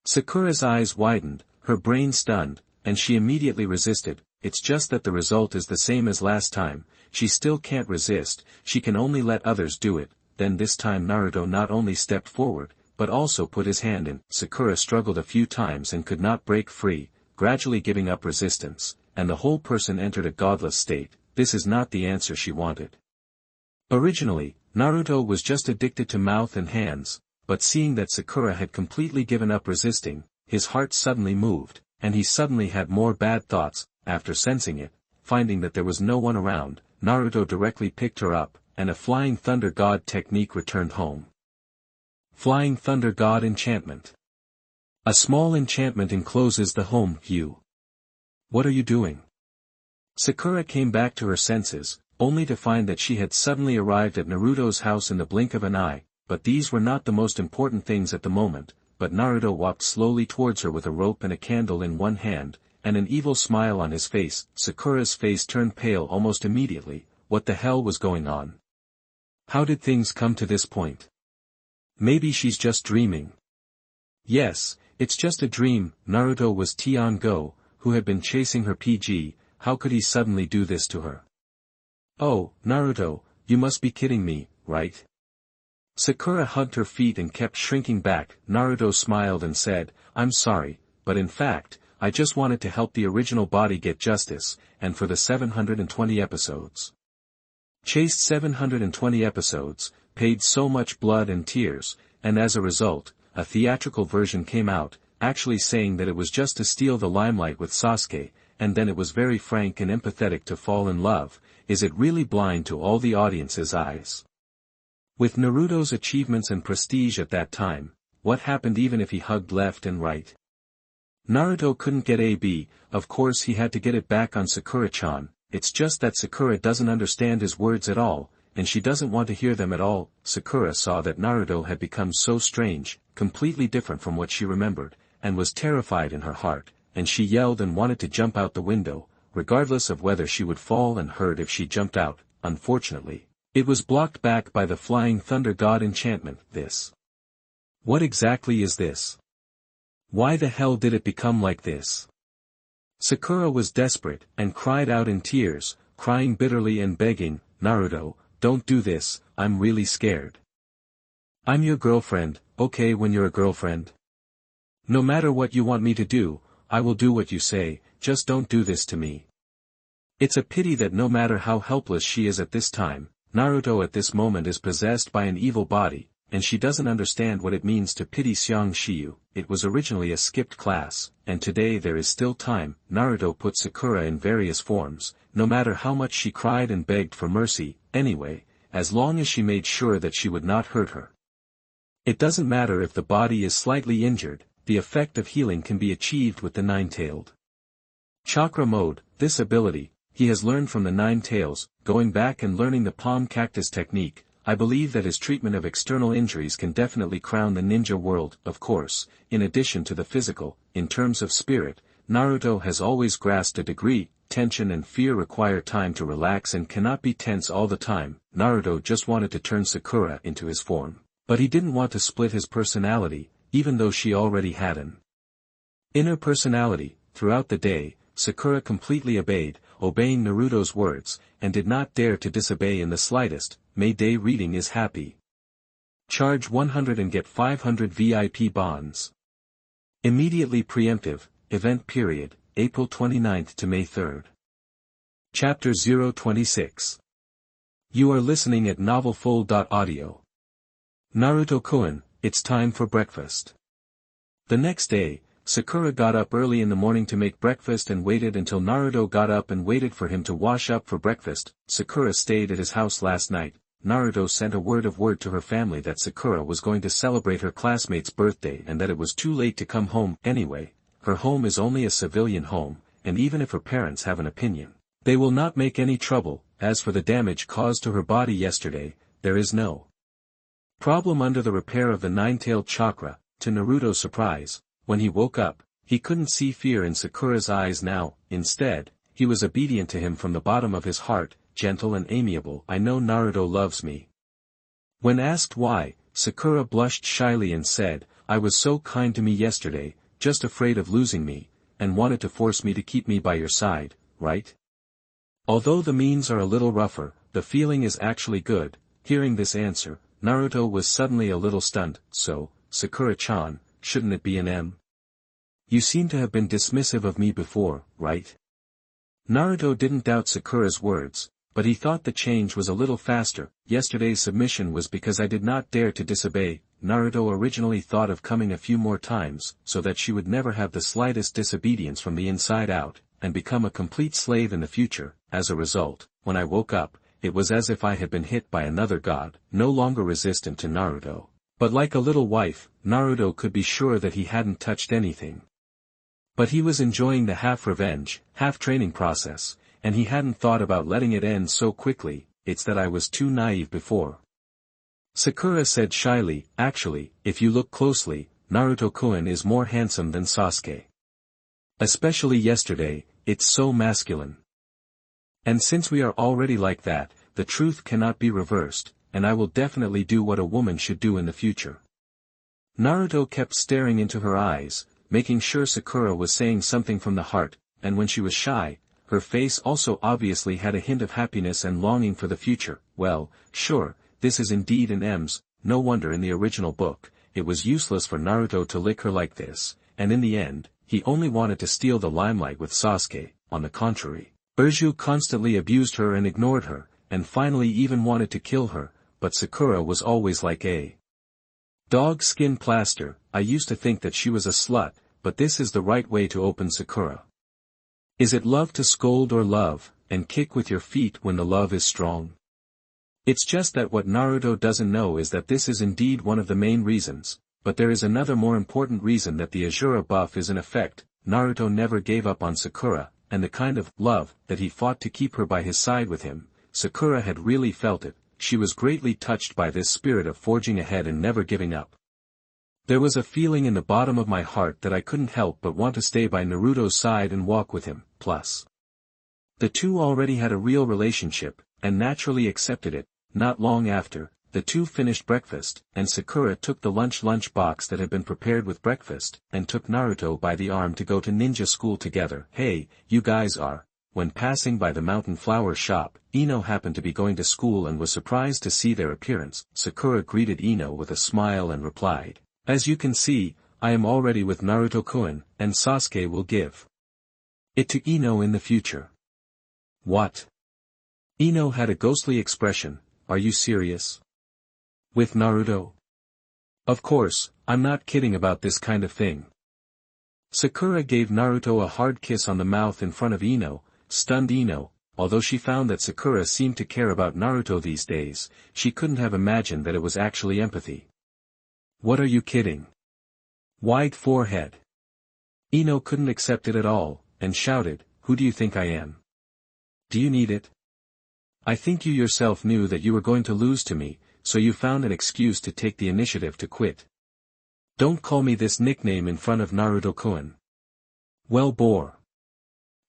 Speaker 1: Sakura's eyes widened, her brain stunned, and she immediately resisted. It's just that the result is the same as last time. She still can't resist, she can only let others do it. Then this time Naruto not only stepped forward, but also put his hand in. Sakura struggled a few times and could not break free, gradually giving up resistance, and the whole person entered a godless state. This is not the answer she wanted. Originally, Naruto was just addicted to mouth and hands, but seeing that Sakura had completely given up resisting, his heart suddenly moved, and he suddenly had more bad thoughts. After sensing it, finding that there was no one around, Naruto directly picked her up, and a Flying Thunder God technique returned home. Flying Thunder God enchantment. A small enchantment encloses the home. What are you doing? Sakura came back to her senses, only to find that she had suddenly arrived at Naruto's house in the blink of an eye, but these were not the most important things at the moment. But Naruto walked slowly towards her with a rope and a candle in one hand, and an evil smile on his face. Sakura's face turned pale almost immediately. What the hell was going on? How did things come to this point? Maybe she's just dreaming. Yes, It's just a dream. Naruto was Tian-go, who had been chasing her PG, how could he suddenly do this to her? Oh, Naruto, you must be kidding me, right? Sakura hugged her feet and kept shrinking back. Naruto smiled and said, I'm sorry, but in fact, I just wanted to help the original body get justice, and for the 720 episodes. Chased 720 episodes, paid so much blood and tears, and as a result, a theatrical version came out, actually saying that it was just to steal the limelight with Sasuke, and then it was very frank and empathetic to fall in love. Is it really blind to all the audience's eyes? With Naruto's achievements and prestige at that time, what happened even if he hugged left and right? Naruto couldn't get AB, of course he had to get it back on Sakura-chan, it's just that Sakura doesn't understand his words at all, and she doesn't want to hear them at all. Sakura saw that Naruto had become so strange, completely different from what she remembered, and was terrified in her heart, and she yelled and wanted to jump out the window, regardless of whether she would fall and hurt if she jumped out. Unfortunately, it was blocked back by the flying thunder god enchantment. This. What exactly is this? Why the hell did it become like this? Sakura was desperate, and cried out in tears, crying bitterly and begging, Naruto, don't do this, I'm really scared. I'm your girlfriend, okay, when you're a girlfriend? No matter what you want me to do, I will do what you say, just don't do this to me. It's a pity that no matter how helpless she is at this time, Naruto at this moment is possessed by an evil body, and she doesn't understand what it means to pity Xiang Shiyu. It was originally a skipped class, and today there is still time. Naruto put Sakura in various forms, no matter how much she cried and begged for mercy, anyway, as long as she made sure that she would not hurt her. It doesn't matter if the body is slightly injured, the effect of healing can be achieved with the nine-tailed Chakra Mode. This ability, he has learned from the Nine Tails. Going back and learning the palm cactus technique, I believe that his treatment of external injuries can definitely crown the ninja world. Of course, in addition to the physical, in terms of spirit, Naruto has always grasped a degree. Tension and fear require time to relax and cannot be tense all the time. Naruto just wanted to turn Sakura into his form, but he didn't want to split his personality, even though she already had an inner personality. Throughout the day, Sakura completely obeying Naruto's words, and did not dare to disobey in the slightest. May-day reading is happy. Charge 100 and get 500 VIP bonds. Immediately preemptive, event period, April 29th to May 3rd. Chapter 026. You are listening at novelfull.audio. Naruto-kun, it's time for breakfast. The next day, Sakura got up early in the morning to make breakfast and waited until Naruto got up and waited for him to wash up for breakfast. Sakura stayed at his house last night. Naruto sent a word to her family that Sakura was going to celebrate her classmate's birthday and that it was too late to come home. Anyway, her home is only a civilian home, and even if her parents have an opinion, they will not make any trouble. As for the damage caused to her body yesterday, there is no problem under the repair of the nine-tailed chakra. To Naruto's surprise, when he woke up, he couldn't see fear in Sakura's eyes now. Instead, he was obedient to him from the bottom of his heart, gentle and amiable. I know Naruto loves me. When asked why, Sakura blushed shyly and said, I was so kind to me yesterday, just afraid of losing me, and wanted to force me to keep me by your side, right? Although the means are a little rougher, the feeling is actually good. Hearing this answer, Naruto was suddenly a little stunned. So, Sakura-chan, shouldn't it be an M? You seem to have been dismissive of me before, right? Naruto didn't doubt Sakura's words, but he thought the change was a little faster. Yesterday's submission was because I did not dare to disobey. Naruto originally thought of coming a few more times, so that she would never have the slightest disobedience from the inside out, and become a complete slave in the future. As a result, when I woke up, it was as if I had been hit by another god, no longer resistant to Naruto. But like a little wife, Naruto could be sure that he hadn't touched anything. But he was enjoying the half-revenge, half-training process, and he hadn't thought about letting it end so quickly. It's that I was too naive before. Sakura said shyly, actually, if you look closely, Naruto-kun is more handsome than Sasuke. Especially yesterday, it's so masculine. And since we are already like that, the truth cannot be reversed, and I will definitely do what a woman should do in the future. Naruto kept staring into her eyes, making sure Sakura was saying something from the heart, and when she was shy, her face also obviously had a hint of happiness and longing for the future. Well, sure, this is indeed an M's, no wonder in the original book, it was useless for Naruto to lick her like this, and in the end, he only wanted to steal the limelight with Sasuke. On the contrary, Urju constantly abused her and ignored her, and finally even wanted to kill her, but Sakura was always like a dog skin plaster. I used to think that she was a slut, but this is the right way to open Sakura. Is it love to scold or love, and kick with your feet when the love is strong? It's just that what Naruto doesn't know is that this is indeed one of the main reasons, but there is another more important reason that the Asura buff is in effect. Naruto never gave up on Sakura, and the kind of love that he fought to keep her by his side with him, Sakura had really felt it. She was greatly touched by this spirit of forging ahead and never giving up. There was a feeling in the bottom of my heart that I couldn't help but want to stay by Naruto's side and walk with him. Plus, the two already had a real relationship, and naturally accepted it. Not long after, the two finished breakfast, and Sakura took the lunch box that had been prepared with breakfast, and took Naruto by the arm to go to ninja school together. Hey, you guys are. When passing by the mountain flower shop, Ino happened to be going to school and was surprised to see their appearance. Sakura greeted Ino with a smile and replied, "As you can see, I am already with Naruto-kun, and Sasuke will give it to Ino in the future." What? Ino had a ghostly expression. Are you serious? With Naruto? Of course, I'm not kidding about this kind of thing. Sakura gave Naruto a hard kiss on the mouth in front of Ino. Stunned Ino, although she found that Sakura seemed to care about Naruto these days, she couldn't have imagined that it was actually empathy. What are you kidding? Wide forehead. Ino couldn't accept it at all, and shouted, "Who do you think I am? Do you need it? I think you yourself knew that you were going to lose to me, so you found an excuse to take the initiative to quit. Don't call me this nickname in front of Naruto-kun. Well bore."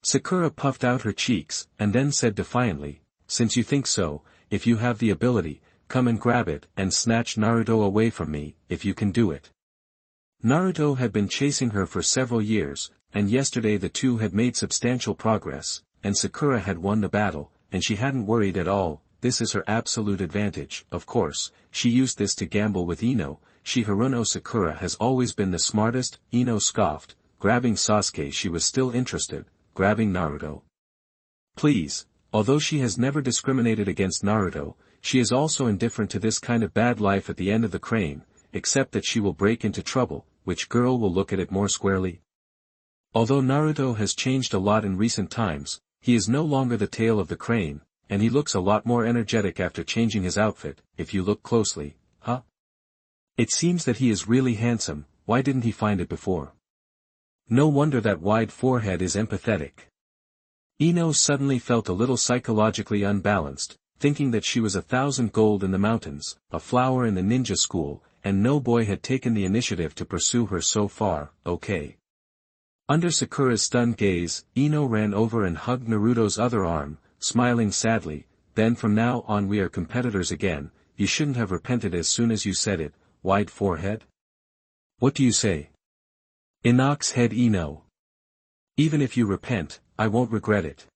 Speaker 1: Sakura puffed out her cheeks, and then said defiantly, "Since you think so, if you have the ability, come and grab it and snatch Naruto away from me, if you can do it." Naruto had been chasing her for several years, and yesterday the two had made substantial progress, and Sakura had won the battle, and she hadn't worried at all. This is her absolute advantage. Of course, she used this to gamble with Ino. Haruno Sakura has always been the smartest. Ino scoffed. Grabbing Sasuke, she was still interested. Grabbing Naruto. Please, although she has never discriminated against Naruto, she is also indifferent to this kind of bad life at the end of the crane, except that she will break into trouble. Which girl will look at it more squarely? Although Naruto has changed a lot in recent times, he is no longer the tail of the crane, and he looks a lot more energetic after changing his outfit. If you look closely, it seems that he is really handsome. Why didn't he find it before? No wonder that wide forehead is empathetic. Ino suddenly felt a little psychologically unbalanced, thinking that she was 1,000 gold in the mountains, a flower in the ninja school, and no boy had taken the initiative to pursue her so far. Okay. Under Sakura's stunned gaze, Ino ran over and hugged Naruto's other arm, smiling sadly. "Then from now on we are competitors again. You shouldn't have repented as soon as you said it, wide forehead. What do you say?" Inox head Ino. "Even if you repent, I won't regret it."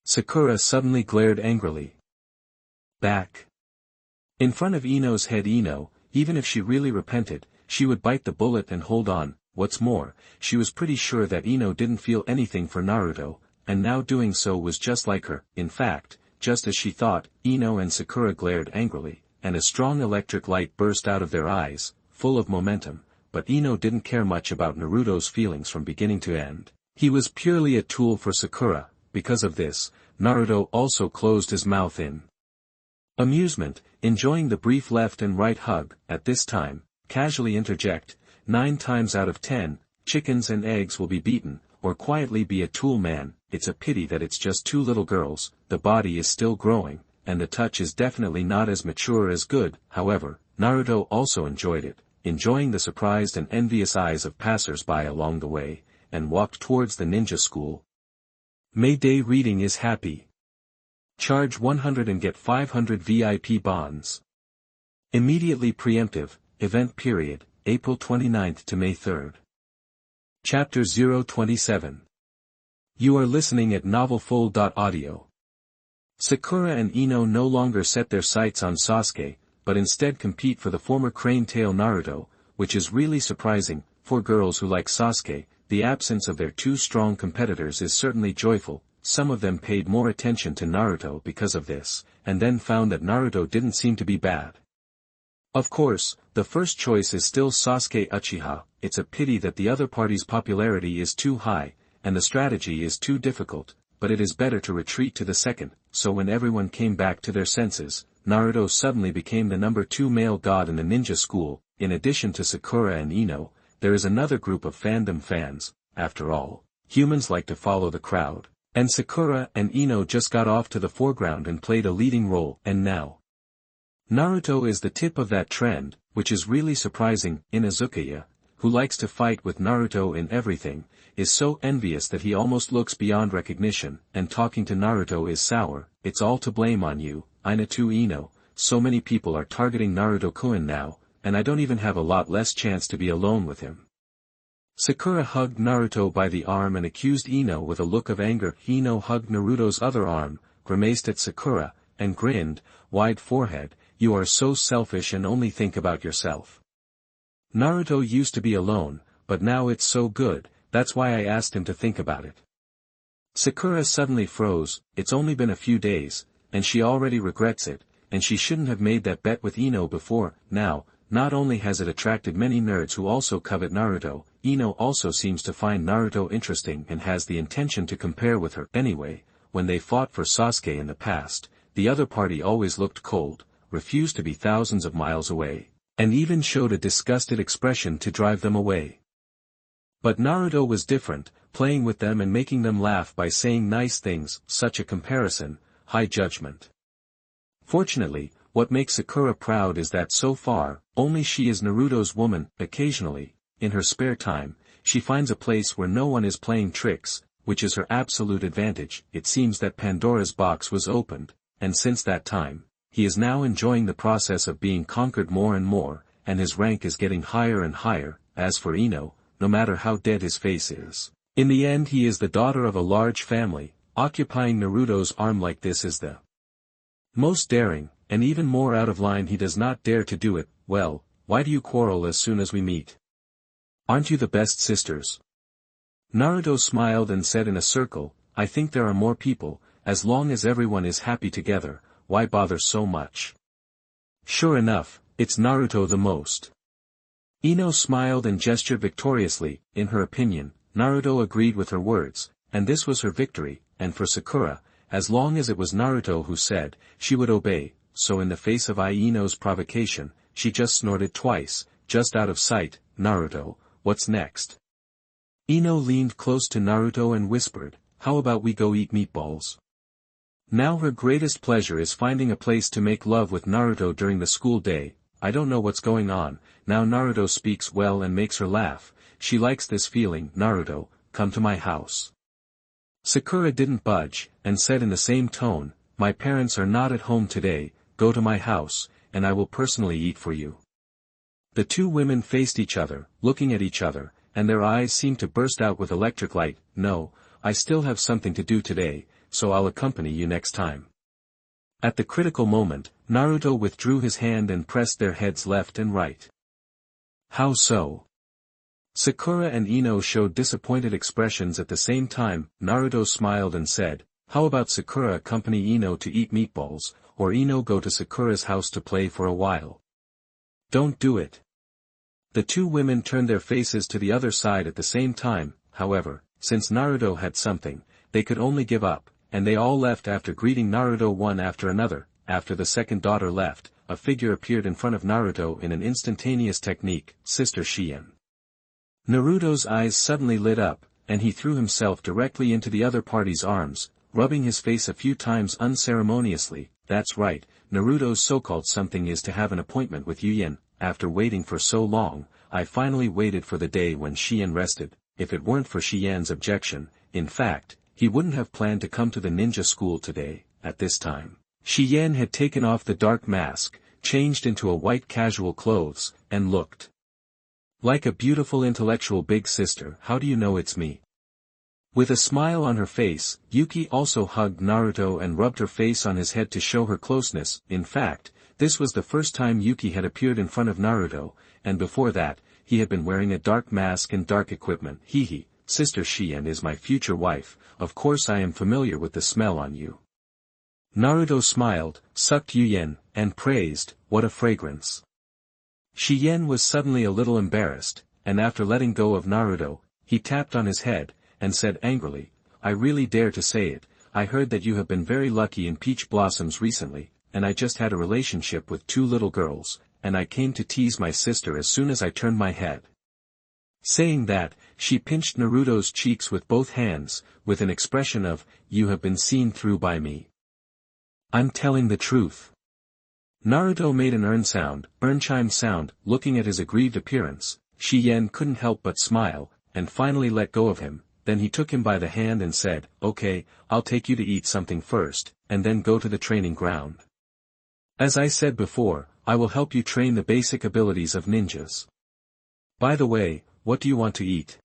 Speaker 1: Sakura suddenly glared angrily back. In front of Ino's head Ino, even if she really repented, she would bite the bullet and hold on. What's more, she was pretty sure that Ino didn't feel anything for Naruto, and now doing so was just like her. In fact, just as she thought, Ino and Sakura glared angrily, and a strong electric light burst out of their eyes, full of momentum. But Ino didn't care much about Naruto's feelings from beginning to end. He was purely a tool for Sakura. Because of this, Naruto also closed his mouth in amusement, enjoying the brief left and right hug. At this time, casually interject, 9 times out of 10, chickens and eggs will be beaten, or quietly be a tool man. It's a pity that it's just 2 little girls. The body is still growing, and the touch is definitely not as mature as good. However, Naruto also enjoyed it, enjoying the surprised and envious eyes of passers-by along the way, and walked towards the ninja school. May Day reading is happy. Charge 100 and get 500 VIP bonds. Immediately preemptive, event period, April 29 to May 3. Chapter 027. You are listening at novelfull.audio. Sakura and Ino no longer set their sights on Sasuke, but instead compete for the former crane-tail Naruto, which is really surprising. For girls who like Sasuke, the absence of their two strong competitors is certainly joyful. Some of them paid more attention to Naruto because of this, and then found that Naruto didn't seem to be bad. Of course, the first choice is still Sasuke Uchiha. It's a pity that the other party's popularity is too high, and the strategy is too difficult, but it is better to retreat to the second. So when everyone came back to their senses, Naruto suddenly became the number 2 male god in the ninja school. In addition to Sakura and Ino, there is another group of fandom fans. After all, humans like to follow the crowd, and Sakura and Ino just got off to the foreground and played a leading role, and now Naruto is the tip of that trend, which is really surprising. Inazukaya, who likes to fight with Naruto in everything, is so envious that he almost looks beyond recognition, and talking to Naruto is sour. It's all to blame on you, Ino. So many people are targeting Naruto-kun now, and I don't even have a lot less chance to be alone with him. Sakura hugged Naruto by the arm and accused Ino with a look of anger. Ino hugged Naruto's other arm, grimaced at Sakura, and grinned, wide forehead. You are so selfish and only think about yourself. Naruto used to be alone, but now it's so good, that's why I asked him to think about it. Sakura suddenly froze. It's only been a few days, and she already regrets it, and she shouldn't have made that bet with Ino before. Now, not only has it attracted many nerds who also covet Naruto, Ino also seems to find Naruto interesting and has the intention to compare with her. Anyway, when they fought for Sasuke in the past, the other party always looked cold, refused to be thousands of miles away, and even showed a disgusted expression to drive them away. But Naruto was different, playing with them and making them laugh by saying nice things. Such a comparison, high judgment. Fortunately, what makes Sakura proud is that so far, only she is Naruto's woman. Occasionally, in her spare time, she finds a place where no one is playing tricks, which is her absolute advantage. It seems that Pandora's box was opened, and since that time, he is now enjoying the process of being conquered more and more, and his rank is getting higher and higher. As for Ino, no matter how dead his face is, in the end he is the daughter of a large family. Occupying Naruto's arm like this is the most daring, and even more out of line. He does not dare to do it. Well, why do you quarrel as soon as we meet? Aren't you the best sisters? Naruto smiled and said in a circle, I think there are more people. As long as everyone is happy together, why bother so much? Sure enough, it's Naruto the most. Ino smiled and gestured victoriously. In her opinion, Naruto agreed with her words, and this was her victory. And for Sakura, as long as it was Naruto who said, she would obey. So in the face of Ino's provocation, she just snorted twice, just out of sight. Naruto, what's next? Ino leaned close to Naruto and whispered, how about we go eat meatballs? Now her greatest pleasure is finding a place to make love with Naruto during the school day. I don't know what's going on. Now Naruto speaks well and makes her laugh. She likes this feeling. Naruto, come to my house. Sakura didn't budge, and said in the same tone, my parents are not at home today. Go to my house, and I will personally eat for you. The two women faced each other, looking at each other, and their eyes seemed to burst out with electric light. No, I still have something to do today, so I'll accompany you next time. At the critical moment, Naruto withdrew his hand and pressed their heads left and right. How so? Sakura and Ino showed disappointed expressions at the same time. Naruto smiled and said, how about Sakura accompany Ino to eat meatballs, or Ino go to Sakura's house to play for a while? Don't do it. The two women turned their faces to the other side at the same time. However, since Naruto had something, they could only give up, and they all left after greeting Naruto one after another. After the second daughter left, a figure appeared in front of Naruto in an instantaneous technique, Sister Shien. Naruto's eyes suddenly lit up, and he threw himself directly into the other party's arms, rubbing his face a few times unceremoniously. That's right, Naruto's so-called something is to have an appointment with Yuyin. After waiting for so long, I finally waited for the day when Shien rested. If it weren't for Shien's objection, in fact, he wouldn't have planned to come to the ninja school today. At this time, Shien had taken off the dark mask, changed into a white casual clothes, and looked Like a beautiful intellectual big sister, how do you know it's me? With a smile on her face, Yuki also hugged Naruto and rubbed her face on his head to show her closeness. In fact, this was the first time Yuki had appeared in front of Naruto, and before that, he had been wearing a dark mask and dark equipment. Hehe, Sister Shien is my future wife, of course I am familiar with the smell on you. Naruto smiled, sucked Yuyen, and praised, what a fragrance. Shien was suddenly a little embarrassed, and after letting go of Naruto, he tapped on his head, and said angrily, I really dare to say it, I heard that you have been very lucky in peach blossoms recently, and I just had a relationship with 2 little girls, and I came to tease my sister as soon as I turned my head. Saying that, she pinched Naruto's cheeks with both hands, with an expression of, you have been seen through by me. I'm telling the truth. Naruto made an urn chime sound, looking at his aggrieved appearance. Shien couldn't help but smile, and finally let go of him. Then he took him by the hand and said, okay, I'll take you to eat something first, and then go to the training ground. As I said before, I will help you train the basic abilities of ninjas. By the way, what do you want to eat?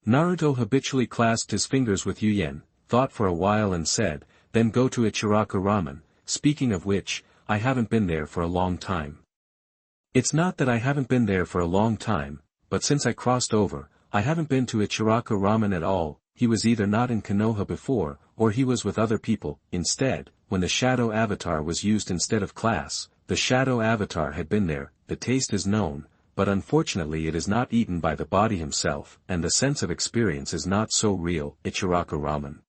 Speaker 1: Naruto habitually clasped his fingers with Yuyen, thought for a while and said, then go to Ichiraku Ramen, speaking of which, I haven't been there for a long time. It's not that I haven't been there for a long time, but since I crossed over, I haven't been to Ichiraku Ramen at all. He was either not in Konoha before, or he was with other people. Instead, when the shadow avatar was used instead of class, the shadow avatar had been there. The taste is known, but unfortunately it is not eaten by the body himself, and the sense of experience is not so real. Ichiraku Ramen.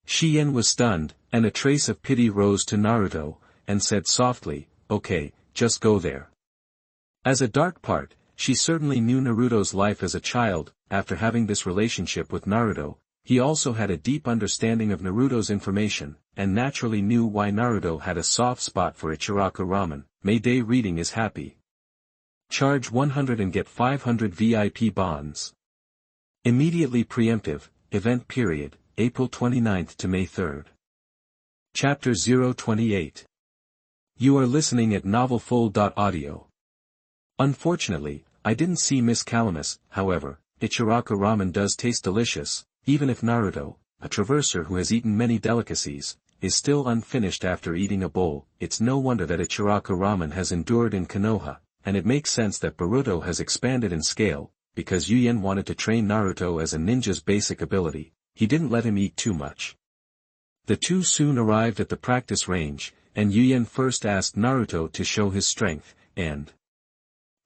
Speaker 1: Shien was stunned, and a trace of pity rose to Naruto, and said softly, okay, just go there. As a dark part, she certainly knew Naruto's life as a child. After having this relationship with Naruto, he also had a deep understanding of Naruto's information, and naturally knew why Naruto had a soft spot for Ichiraku Ramen. Mayday reading is happy. Charge 100 and get 500 VIP bonds. Immediately preemptive, event period, April 29th to May 3rd. Chapter 028. You are listening at novelfull.audio. Unfortunately, I didn't see Miss Calamus. However, Ichiraku Ramen does taste delicious, even if Naruto, a traverser who has eaten many delicacies, is still unfinished after eating a bowl. It's no wonder that Ichiraku Ramen has endured in Konoha, and it makes sense that Boruto has expanded in scale, because Yuyen wanted to train Naruto as a ninja's basic ability. He didn't let him eat too much. The two soon arrived at the practice range, and Yuyen first asked Naruto to show his strength, and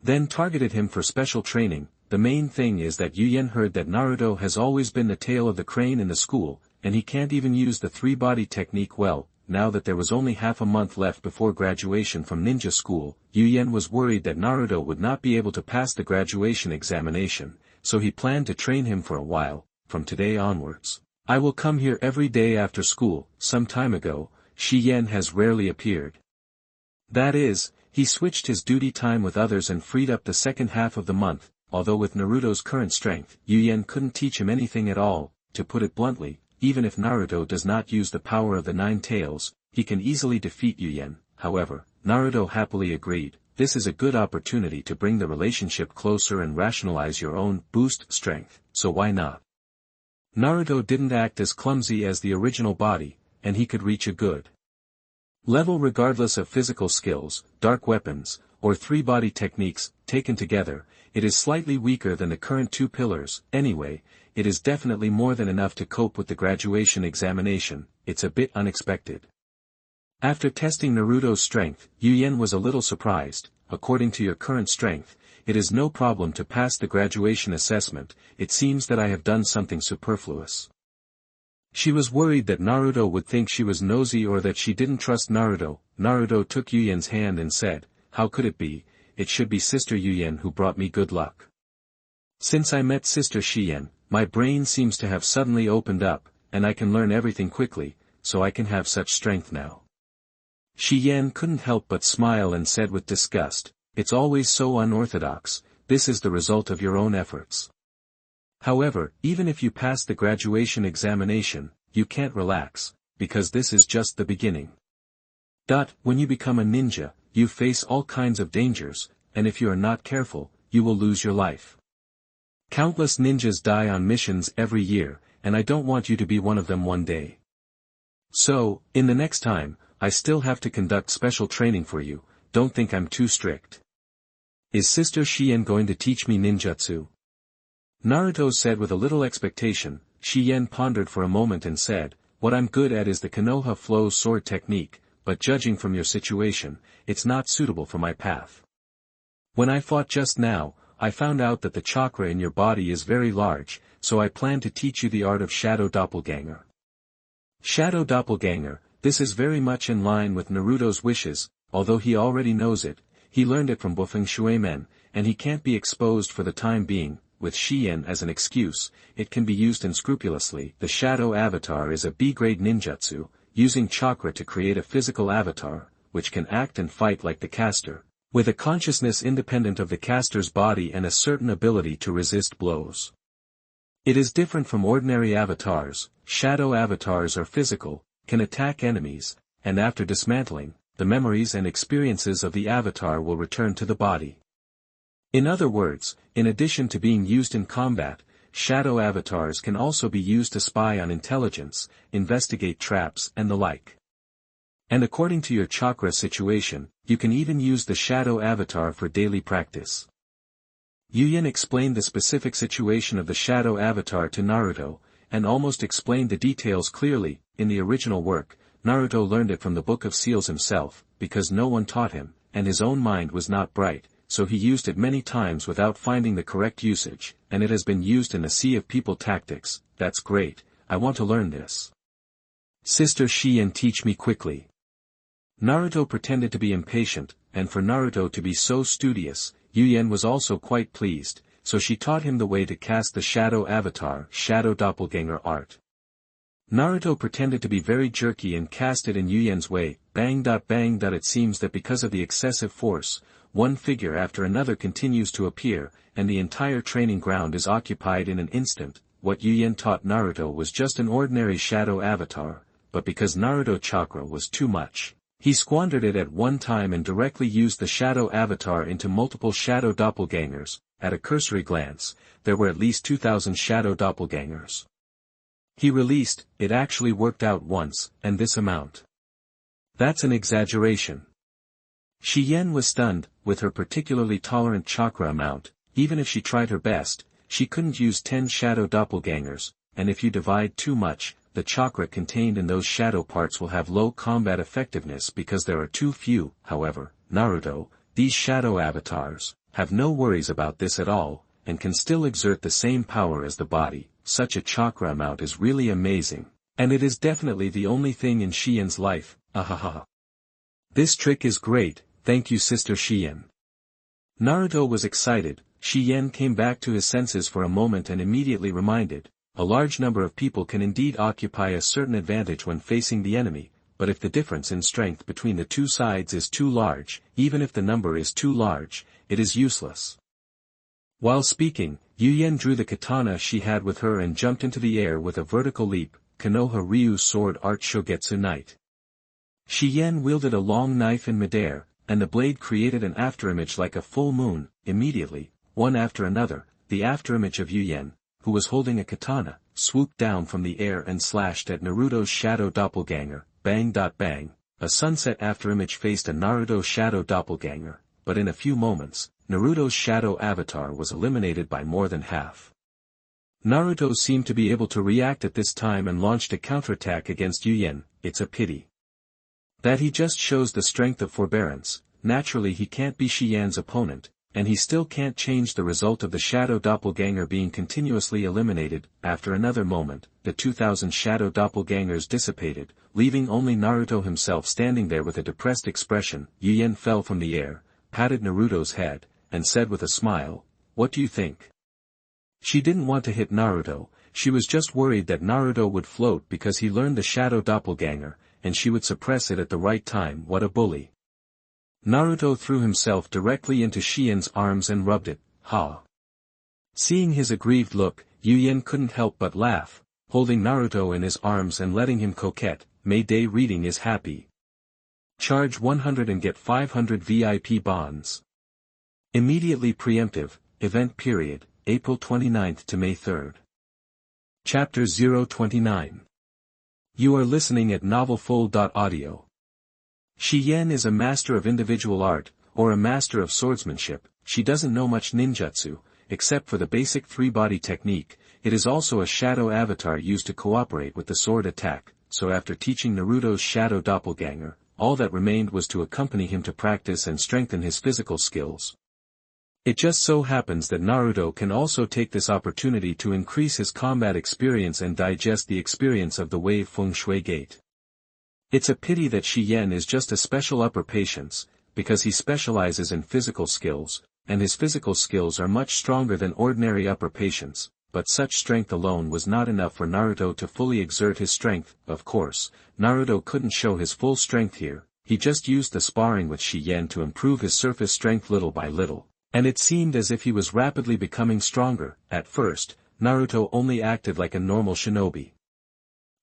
Speaker 1: then targeted him for special training. The main thing is that Yuyen heard that Naruto has always been the tail of the crane in the school, and he can't even use the three-body technique well. Now that there was only half a month left before graduation from ninja school, Yuyen was worried that Naruto would not be able to pass the graduation examination, so he planned to train him for a while. From today onwards, I will come here every day after school. Some time ago, Shien has rarely appeared. That is, he switched his duty time with others and freed up the second half of the month. Although with Naruto's current strength, Yuyen couldn't teach him anything at all. To put it bluntly, even if Naruto does not use the power of the 9 tails, he can easily defeat Yuyen. However, Naruto happily agreed. This is a good opportunity to bring the relationship closer and rationalize your own boost strength, so why not? Naruto didn't act as clumsy as the original body, and he could reach a good level regardless of physical skills, dark weapons, or three-body techniques. Taken together, it is slightly weaker than the current 2 pillars. Anyway, it is definitely more than enough to cope with the graduation examination. It's a bit unexpected. After testing Naruto's strength, Yuyen was a little surprised. According to your current strength, it is no problem to pass the graduation assessment. It seems that I have done something superfluous. She was worried that Naruto would think she was nosy or that she didn't trust Naruto. Naruto took Yuyen's hand and said, how could it be? It should be Sister Yuyen who brought me good luck. Since I met Sister Shien, my brain seems to have suddenly opened up, and I can learn everything quickly, so I can have such strength now. Shien couldn't help but smile and said with disgust, it's always so unorthodox. This is the result of your own efforts. However, even if you pass the graduation examination, you can't relax, because this is just the beginning. When you become a ninja, you face all kinds of dangers, and if you are not careful, you will lose your life. Countless ninjas die on missions every year, and I don't want you to be one of them one day. So, in the next time, I still have to conduct special training for you, don't think I'm too strict. Is Sister Shien going to teach me ninjutsu? Naruto said with a little expectation. Shien pondered for a moment and said, what I'm good at is the Konoha flow sword technique, but judging from your situation, it's not suitable for my path. When I fought just now, I found out that the chakra in your body is very large, so I plan to teach you the art of Shadow Doppelganger. Shadow Doppelganger, this is very much in line with Naruto's wishes, although he already knows it, he learned it from Bofeng Shuemen, and he can't be exposed for the time being. With Shien as an excuse, it can be used unscrupulously. The Shadow Avatar is a B-grade ninjutsu, using chakra to create a physical avatar, which can act and fight like the caster, with a consciousness independent of the caster's body and a certain ability to resist blows. It is different from ordinary avatars. Shadow avatars are physical, can attack enemies, and after dismantling, the memories and experiences of the avatar will return to the body. In other words, in addition to being used in combat, shadow avatars can also be used to spy on intelligence, investigate traps and the like. And according to your chakra situation, you can even use the shadow avatar for daily practice. Yuyen explained the specific situation of the shadow avatar to Naruto, and almost explained the details clearly. In the original work, Naruto learned it from the Book of Seals himself, because no one taught him, and his own mind was not bright, so he used it many times without finding the correct usage, and it has been used in a sea of people tactics. That's great, I want to learn this. Sister Shien, teach me quickly. Naruto pretended to be impatient, and for Naruto to be so studious, Yuyen was also quite pleased, so she taught him the way to cast the shadow avatar, shadow doppelganger art. Naruto pretended to be very jerky and cast it in Yuyen's way, bang. It seems that because of the excessive force, one figure after another continues to appear, and the entire training ground is occupied in an instant. What Yuyen taught Naruto was just an ordinary shadow avatar, but because Naruto chakra was too much, he squandered it at one time and directly used the shadow avatar into multiple shadow doppelgangers. At a cursory glance, there were at least 2,000 shadow doppelgangers. He released, it actually worked out once, and this amount. That's an exaggeration. Shien was stunned. With her particularly tolerant chakra amount, even if she tried her best, she couldn't use 10 shadow doppelgangers, and if you divide too much, the chakra contained in those shadow parts will have low combat effectiveness because there are too few. However, Naruto, these shadow avatars, have no worries about this at all, and can still exert the same power as the body. Such a chakra amount is really amazing, and it is definitely the only thing in Shien's life. Ahaha. This trick is great, thank you Sister Shien. Naruto was excited. Shien came back to his senses for a moment and immediately reminded, a large number of people can indeed occupy a certain advantage when facing the enemy, but if the difference in strength between the two sides is too large, even if the number is too large, it is useless. While speaking, Yuyen drew the katana she had with her and jumped into the air with a vertical leap. Konoha Ryu Sword Art Shogetsu Night. Shien wielded a long knife in midair, and the blade created an afterimage like a full moon. Immediately, one after another, the afterimage of Yuyen, who was holding a katana, swooped down from the air and slashed at Naruto's shadow doppelganger. Bang. A sunset afterimage faced a Naruto shadow doppelganger, but in a few moments, Naruto's shadow avatar was eliminated by more than half. Naruto seemed to be able to react at this time and launched a counterattack against Yuyen. It's a pity that he just shows the strength of forbearance. Naturally he can't be Shien's opponent, and he still can't change the result of the shadow doppelganger being continuously eliminated. After another moment, the 2,000 shadow doppelgangers dissipated, leaving only Naruto himself standing there with a depressed expression. Yuyen fell from the air, patted Naruto's head, and said with a smile, "What do you think?" She didn't want to hit Naruto, she was just worried that Naruto would float because he learned the shadow doppelganger, and she would suppress it at the right time. What a bully. Naruto threw himself directly into Shien's arms and rubbed it. Ha! Seeing his aggrieved look, Yuyen couldn't help but laugh, holding Naruto in his arms and letting him coquette. Mayday reading is happy. Charge 100 and get 500 VIP bonds. Immediately preemptive, event period, April 29 to May 3. Chapter 029. You are listening at novelfull.audio. Shi-Yen is a master of individual art, or a master of swordsmanship. She doesn't know much ninjutsu, except for the basic three-body technique. It is also a shadow avatar used to cooperate with the sword attack, so after teaching Naruto's shadow doppelganger, all that remained was to accompany him to practice and strengthen his physical skills. It just so happens that Naruto can also take this opportunity to increase his combat experience and digest the experience of the wave feng shui gate. It's a pity that Shi-Yen is just a special upper patience, because he specializes in physical skills, and his physical skills are much stronger than ordinary upper patience, but such strength alone was not enough for Naruto to fully exert his strength. Of course, Naruto couldn't show his full strength here, he just used the sparring with Shi-Yen to improve his surface strength little by little, and it seemed as if he was rapidly becoming stronger. At first, Naruto only acted like a normal shinobi.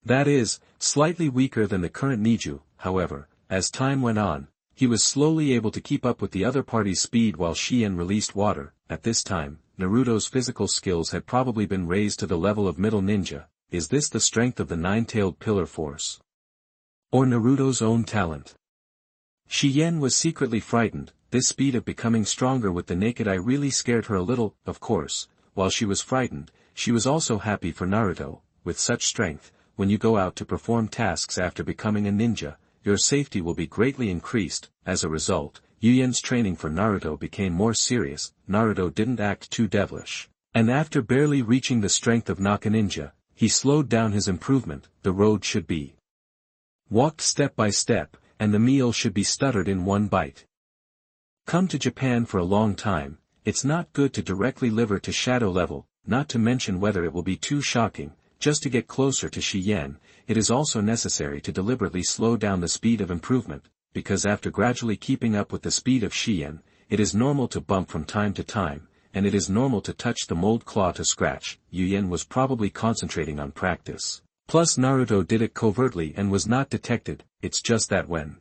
Speaker 1: That is, slightly weaker than the current Niju. However, as time went on, he was slowly able to keep up with the other party's speed while Shi-Yen released water. At this time, Naruto's physical skills had probably been raised to the level of middle ninja. Is this the strength of the nine-tailed pillar force? Or Naruto's own talent? Shi-Yen was secretly frightened. This speed of becoming stronger with the naked eye really scared her a little. Of course, while she was frightened, she was also happy for Naruto. With such strength, when you go out to perform tasks after becoming a ninja, your safety will be greatly increased. As a result, Yuyen's training for Naruto became more serious. Naruto didn't act too devilish, and after barely reaching the strength of Naka-ninja, he slowed down his improvement. The road should be walked step by step, and the meal should be stuttered in one bite. Come to Japan for a long time, it's not good to directly liver to shadow level, not to mention whether it will be too shocking. Just to get closer to Shi-Yen, it is also necessary to deliberately slow down the speed of improvement, because after gradually keeping up with the speed of Shi-Yen, it is normal to bump from time to time, and it is normal to touch the mold claw to scratch. Yuyen was probably concentrating on practice. Plus Naruto did it covertly and was not detected. It's just that when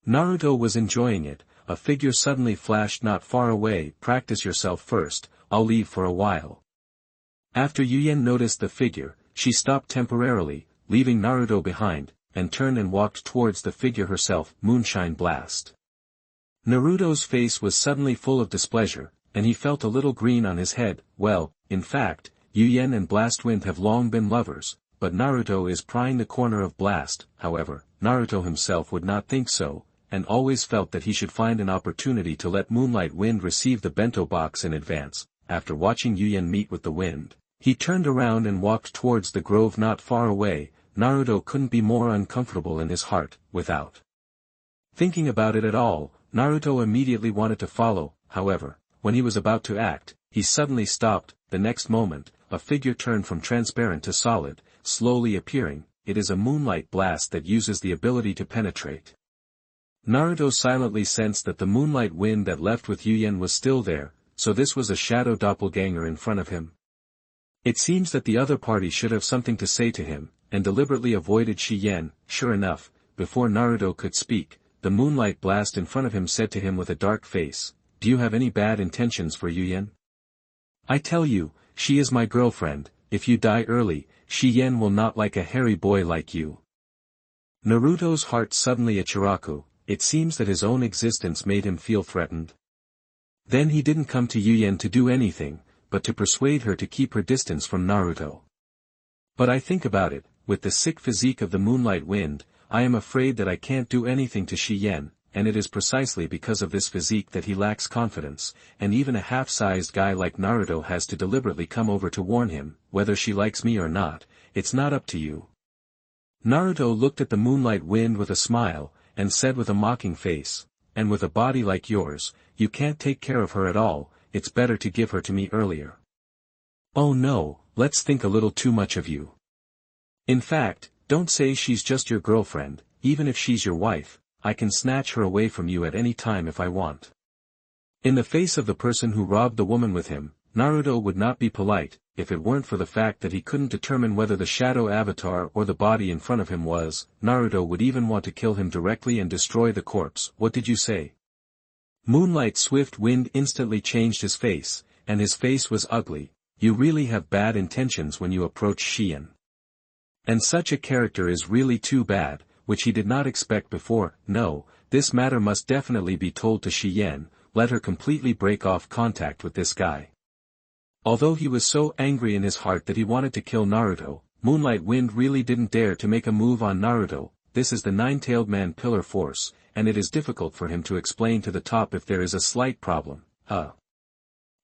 Speaker 1: Naruto was enjoying it, a figure suddenly flashed not far away. Practice yourself first, I'll leave for a while. After Yuyen noticed the figure, she stopped temporarily, leaving Naruto behind, and turned and walked towards the figure herself. Moonshine blast. Naruto's face was suddenly full of displeasure, and he felt a little green on his head. Well, in fact, Yuyen and Blastwind have long been lovers, but Naruto is prying the corner of Blast. However, Naruto himself would not think so, and always felt that he should find an opportunity to let Moonlight Wind receive the bento box in advance. After watching Yuyen meet with the wind, he turned around and walked towards the grove not far away. Naruto couldn't be more uncomfortable in his heart. Without thinking about it at all, Naruto immediately wanted to follow. However, when he was about to act, he suddenly stopped. The next moment, a figure turned from transparent to solid, slowly appearing. It is a moonlight blast that uses the ability to penetrate. Naruto silently sensed that the moonlight wind that left with Yuyen was still there, so this was a shadow doppelganger in front of him. It seems that the other party should have something to say to him, and deliberately avoided Shi-Yen. Sure enough, before Naruto could speak, the moonlight blast in front of him said to him with a dark face, "Do you have any bad intentions for Yuyen? I tell you, she is my girlfriend. If you die early, Shi-Yen will not like a hairy boy like you." Naruto's heart suddenly Ichiraku. It seems that his own existence made him feel threatened. Then he didn't come to Yuyen to do anything, but to persuade her to keep her distance from Naruto. But I think about it, with the sick physique of the moonlight wind, I am afraid that I can't do anything to Shi-Yen, and it is precisely because of this physique that he lacks confidence, and even a half-sized guy like Naruto has to deliberately come over to warn him. Whether she likes me or not, it's not up to you. Naruto looked at the moonlight wind with a smile, and said with a mocking face, "And with a body like yours, you can't take care of her at all. It's better to give her to me earlier." "Oh no, let's think a little too much of you. In fact, don't say she's just your girlfriend. Even if she's your wife, I can snatch her away from you at any time if I want." In the face of the person who robbed the woman with him, Naruto would not be polite. If it weren't for the fact that he couldn't determine whether the shadow avatar or the body in front of him was, Naruto would even want to kill him directly and destroy the corpse. "What did you say?" Moonlight Swift Wind instantly changed his face, and his face was ugly. You really have bad intentions when you approach Shien. And such a character is really too bad, which he did not expect before. No, this matter must definitely be told to Shien, let her completely break off contact with this guy. Although he was so angry in his heart that he wanted to kill Naruto, Moonlight Wind really didn't dare to make a move on Naruto. This is the nine-tailed man pillar force, and it is difficult for him to explain to the top if there is a slight problem.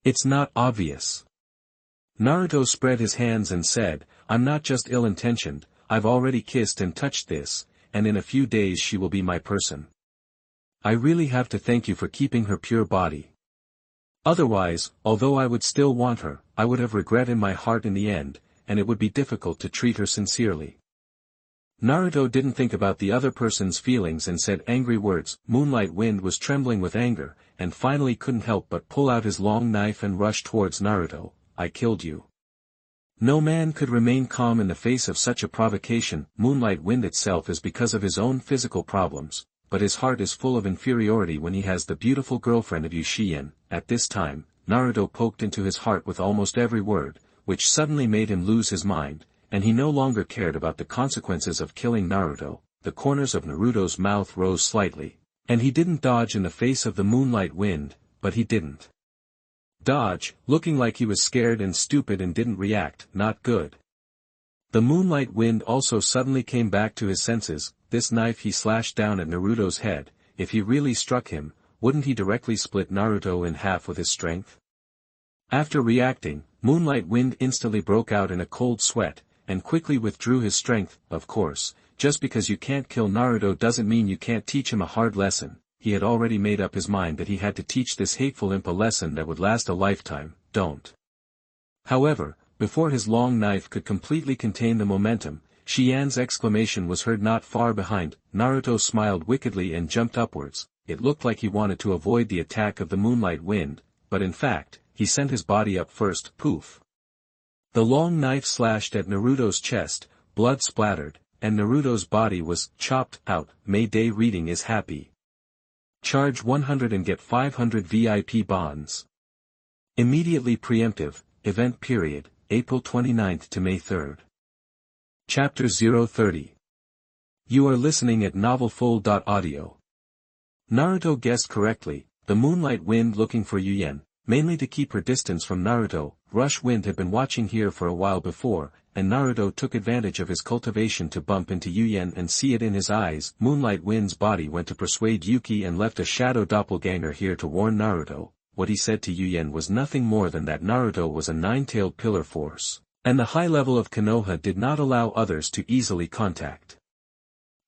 Speaker 1: It's not obvious. Naruto spread his hands and said, I'm not just ill-intentioned, I've already kissed and touched this, and in a few days she will be my person. I really have to thank you for keeping her pure body. Otherwise, although I would still want her, I would have regret in my heart in the end, and it would be difficult to treat her sincerely. Naruto didn't think about the other person's feelings and said angry words. Moonlight Wind was trembling with anger, and finally couldn't help but pull out his long knife and rush towards Naruto. I killed you. No man could remain calm in the face of such a provocation. Moonlight Wind itself is because of his own physical problems, but his heart is full of inferiority when he has the beautiful girlfriend of Shien. At this time, Naruto poked into his heart with almost every word, which suddenly made him lose his mind, and he no longer cared about the consequences of killing Naruto. The corners of Naruto's mouth rose slightly, and he didn't dodge in the face of the Moonlight Wind, but he didn't dodge, looking like he was scared and stupid and didn't react. Not good. The Moonlight Wind also suddenly came back to his senses. This knife he slashed down at Naruto's head. If he really struck him, wouldn't he directly split Naruto in half with his strength? After reacting, Moonlight Wind instantly broke out in a cold sweat, and quickly withdrew his strength. Of course, just because you can't kill Naruto doesn't mean you can't teach him a hard lesson. He had already made up his mind that he had to teach this hateful imp a lesson that would last a lifetime. Don't. However, before his long knife could completely contain the momentum, Shien's exclamation was heard not far behind. Naruto smiled wickedly and jumped upwards. It looked like he wanted to avoid the attack of the Moonlight Wind, but in fact, he sent his body up first. Poof. The long knife slashed at Naruto's chest, blood splattered, and Naruto's body was chopped out. Mayday reading is happy. Charge 100 and get 500 VIP bonds. Immediately preemptive, event period, April 29th to May 3rd. Chapter 030. You are listening at novelfull.audio. Naruto guessed correctly, the Moonlight Wind looking for Yuyen, mainly to keep her distance from Naruto. Rush Wind had been watching here for a while before, and Naruto took advantage of his cultivation to bump into Yuyen and see it in his eyes. Moonlight Wind's body went to persuade Yuki and left a shadow doppelganger here to warn Naruto. What he said to Yuyen was nothing more than that Naruto was a nine-tailed pillar force, and the high level of Konoha did not allow others to easily contact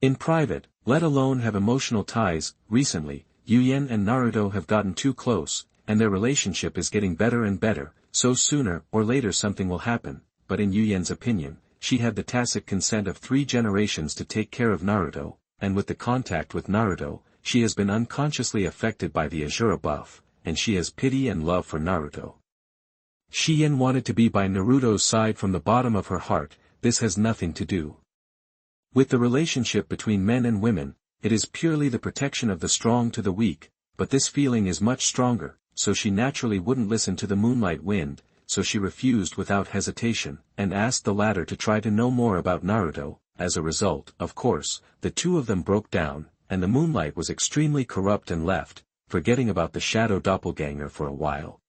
Speaker 1: in private, let alone have emotional ties. Recently, Yuyen and Naruto have gotten too close, and their relationship is getting better and better, so sooner or later something will happen. But in Yuyen's opinion, she had the tacit consent of 3 generations to take care of Naruto, and with the contact with Naruto, she has been unconsciously affected by the Asura buff, and she has pity and love for Naruto. Shien wanted to be by Naruto's side from the bottom of her heart. This has nothing to do with the relationship between men and women. It is purely the protection of the strong to the weak, but this feeling is much stronger, so she naturally wouldn't listen to the Moonlight Wind, so she refused without hesitation, and asked the latter to try to know more about Naruto. As a result, of course, the two of them broke down, and the Moonlight was extremely corrupt and left, forgetting about the shadow doppelganger for a while.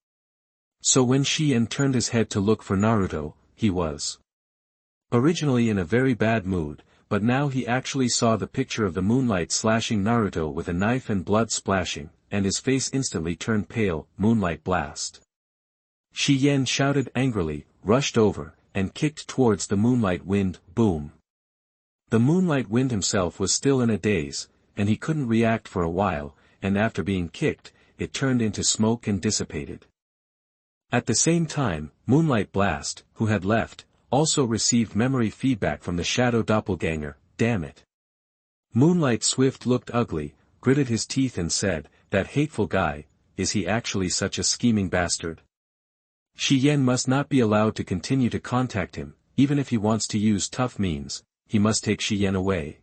Speaker 1: So when Shien turned his head to look for Naruto, he was originally in a very bad mood, but now he actually saw the picture of the Moonlight slashing Naruto with a knife and blood splashing, and his face instantly turned pale. Moonlight blast. Shien shouted angrily, rushed over, and kicked towards the Moonlight Wind. Boom. The Moonlight Wind himself was still in a daze, and he couldn't react for a while, and after being kicked, it turned into smoke and dissipated. At the same time, Moonlight Blast, who had left, also received memory feedback from the shadow doppelganger. Damn it. Moonlight Swift looked ugly, gritted his teeth and said, that hateful guy, is he actually such a scheming bastard? Shien must not be allowed to continue to contact him, even if he wants to use tough means, he must take Shien away.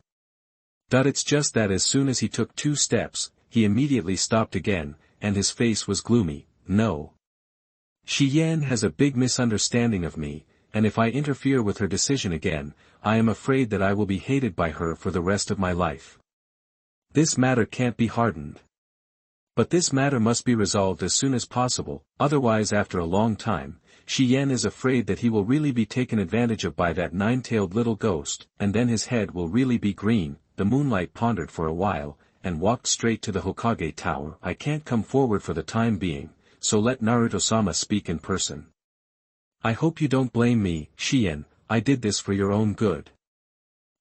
Speaker 1: It's just that as soon as he took 2 steps, he immediately stopped again, and his face was gloomy. No. Shi-Yan has a big misunderstanding of me, and if I interfere with her decision again, I am afraid that I will be hated by her for the rest of my life. This matter can't be hardened. But this matter must be resolved as soon as possible, otherwise after a long time, Shi-Yan is afraid that he will really be taken advantage of by that nine-tailed little ghost, and then his head will really be green. The Moonlight pondered for a while, and walked straight to the Hokage tower. I can't come forward for the time being, so let Naruto-sama speak in person. I hope you don't blame me, Shi-Yan, I did this for your own good.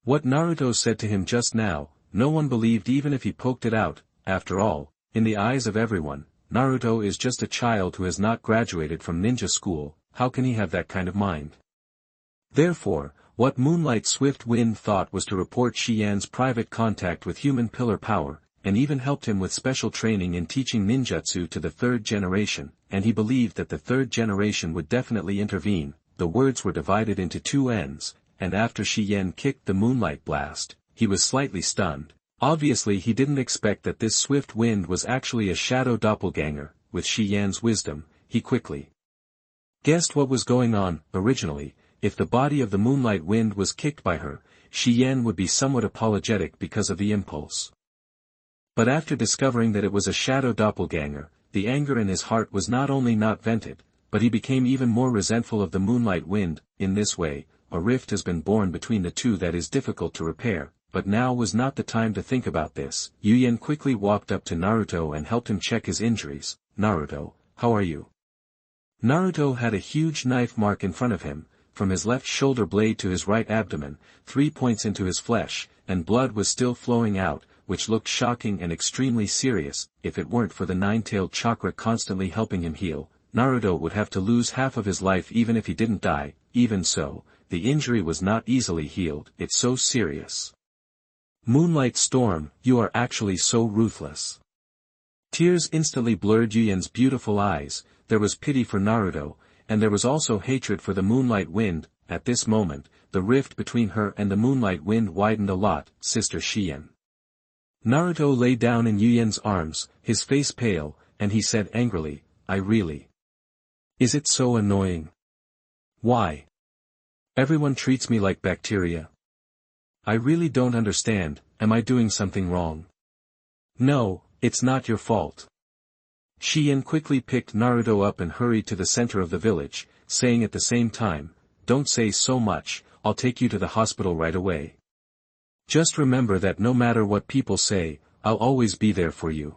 Speaker 1: What Naruto said to him just now, no one believed even if he poked it out. After all, in the eyes of everyone, Naruto is just a child who has not graduated from ninja school. How can he have that kind of mind? Therefore, what Moonlight Swift Wind thought was to report Shi-Yan's private contact with human pillar power, and even helped him with special training in teaching ninjutsu to the third generation, and he believed that the third generation would definitely intervene. The words were divided into two ends, and after Shi-Yan kicked the Moonlight Blast, he was slightly stunned. Obviously he didn't expect that this Swift Wind was actually a shadow doppelganger. With Shi-Yan's wisdom, he quickly guessed what was going on. Originally, if the body of the Moonlight Wind was kicked by her, Shi-Yan would be somewhat apologetic because of the impulse. But after discovering that it was a shadow doppelganger, the anger in his heart was not only not vented, but he became even more resentful of the Moonlight Wind. In this way, a rift has been born between the two that is difficult to repair. But now was not the time to think about this. Yuyan quickly walked up to Naruto and helped him check his injuries. Naruto, how are you? Naruto had a huge knife mark in front of him, from his left shoulder blade to his right abdomen, 3 points into his flesh, and blood was still flowing out, which looked shocking and extremely serious. If it weren't for the nine-tailed chakra constantly helping him heal, Naruto would have to lose half of his life even if he didn't die. Even so, the injury was not easily healed. It's so serious. Moonlight Storm, you are actually so ruthless. Tears instantly blurred Yuyan's beautiful eyes. There was pity for Naruto, and there was also hatred for the Moonlight Wind. At this moment, the rift between her and the Moonlight Wind widened a lot. Sister Shi-Yan. Naruto lay down in Yuyan's arms, his face pale, and he said angrily, I really. Is it so annoying? Why? Everyone treats me like bacteria. I really don't understand. Am I doing something wrong? No, it's not your fault. Shi-Yan quickly picked Naruto up and hurried to the center of the village, saying at the same time, don't say so much, I'll take you to the hospital right away. Just remember that no matter what people say, I'll always be there for you.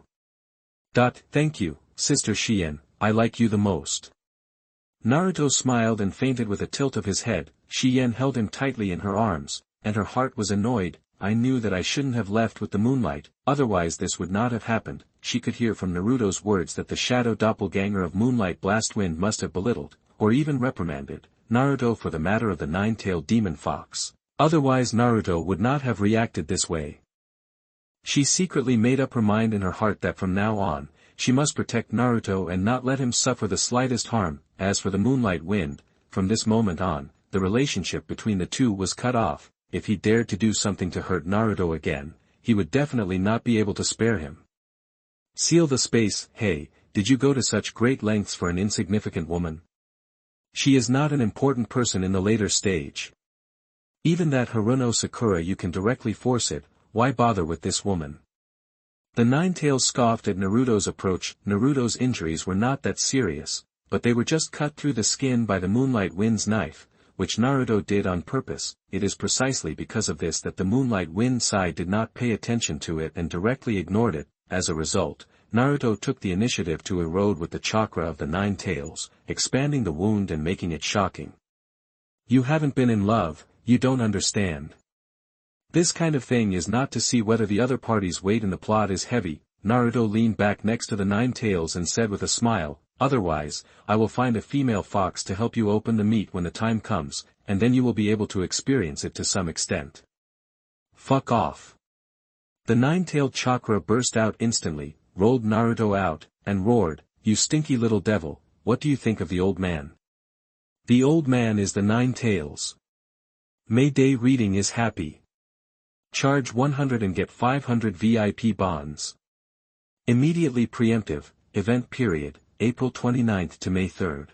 Speaker 1: Thank you, Sister Shi-Yan, I like you the most. Naruto smiled and fainted with a tilt of his head. Shi-Yan held him tightly in her arms, and her heart was annoyed. I knew that I shouldn't have left with the Moonlight, otherwise this would not have happened. She could hear from Naruto's words that the shadow doppelganger of Moonlight Blast Wind must have belittled, or even reprimanded, Naruto for the matter of the nine-tailed demon fox. Otherwise Naruto would not have reacted this way. She secretly made up her mind in her heart that from now on, she must protect Naruto and not let him suffer the slightest harm. As for the Moonlight Wind, from this moment on, the relationship between the two was cut off. If he dared to do something to hurt Naruto again, he would definitely not be able to spare him. Seal the space. Hey, did you go to such great lengths for an insignificant woman? She is not an important person in the later stage. Even that Haruno Sakura you can directly force it, why bother with this woman? The Nine-Tails scoffed at Naruto's approach. Naruto's injuries were not that serious, but they were just cut through the skin by the Moonlight Wind's knife, which Naruto did on purpose. It is precisely because of this that the Moonlight Wind side did not pay attention to it and directly ignored it. As a result, Naruto took the initiative to erode with the chakra of the Nine Tails, expanding the wound and making it shocking. You haven't been in love, you don't understand. This kind of thing is not to see whether the other party's weight in the plot is heavy. Naruto leaned back next to the Nine Tails and said with a smile, otherwise, I will find a female fox to help you open the meat when the time comes, and then you will be able to experience it to some extent. Fuck off. The Nine-Tailed Chakra burst out instantly, rolled Naruto out, and roared, you stinky little devil, what do you think of the old man? The old man is the Nine Tails. Mayday reading is happy. Charge 100 and get 500 VIP bonds. Immediately preemptive, event period, April 29 to May 3.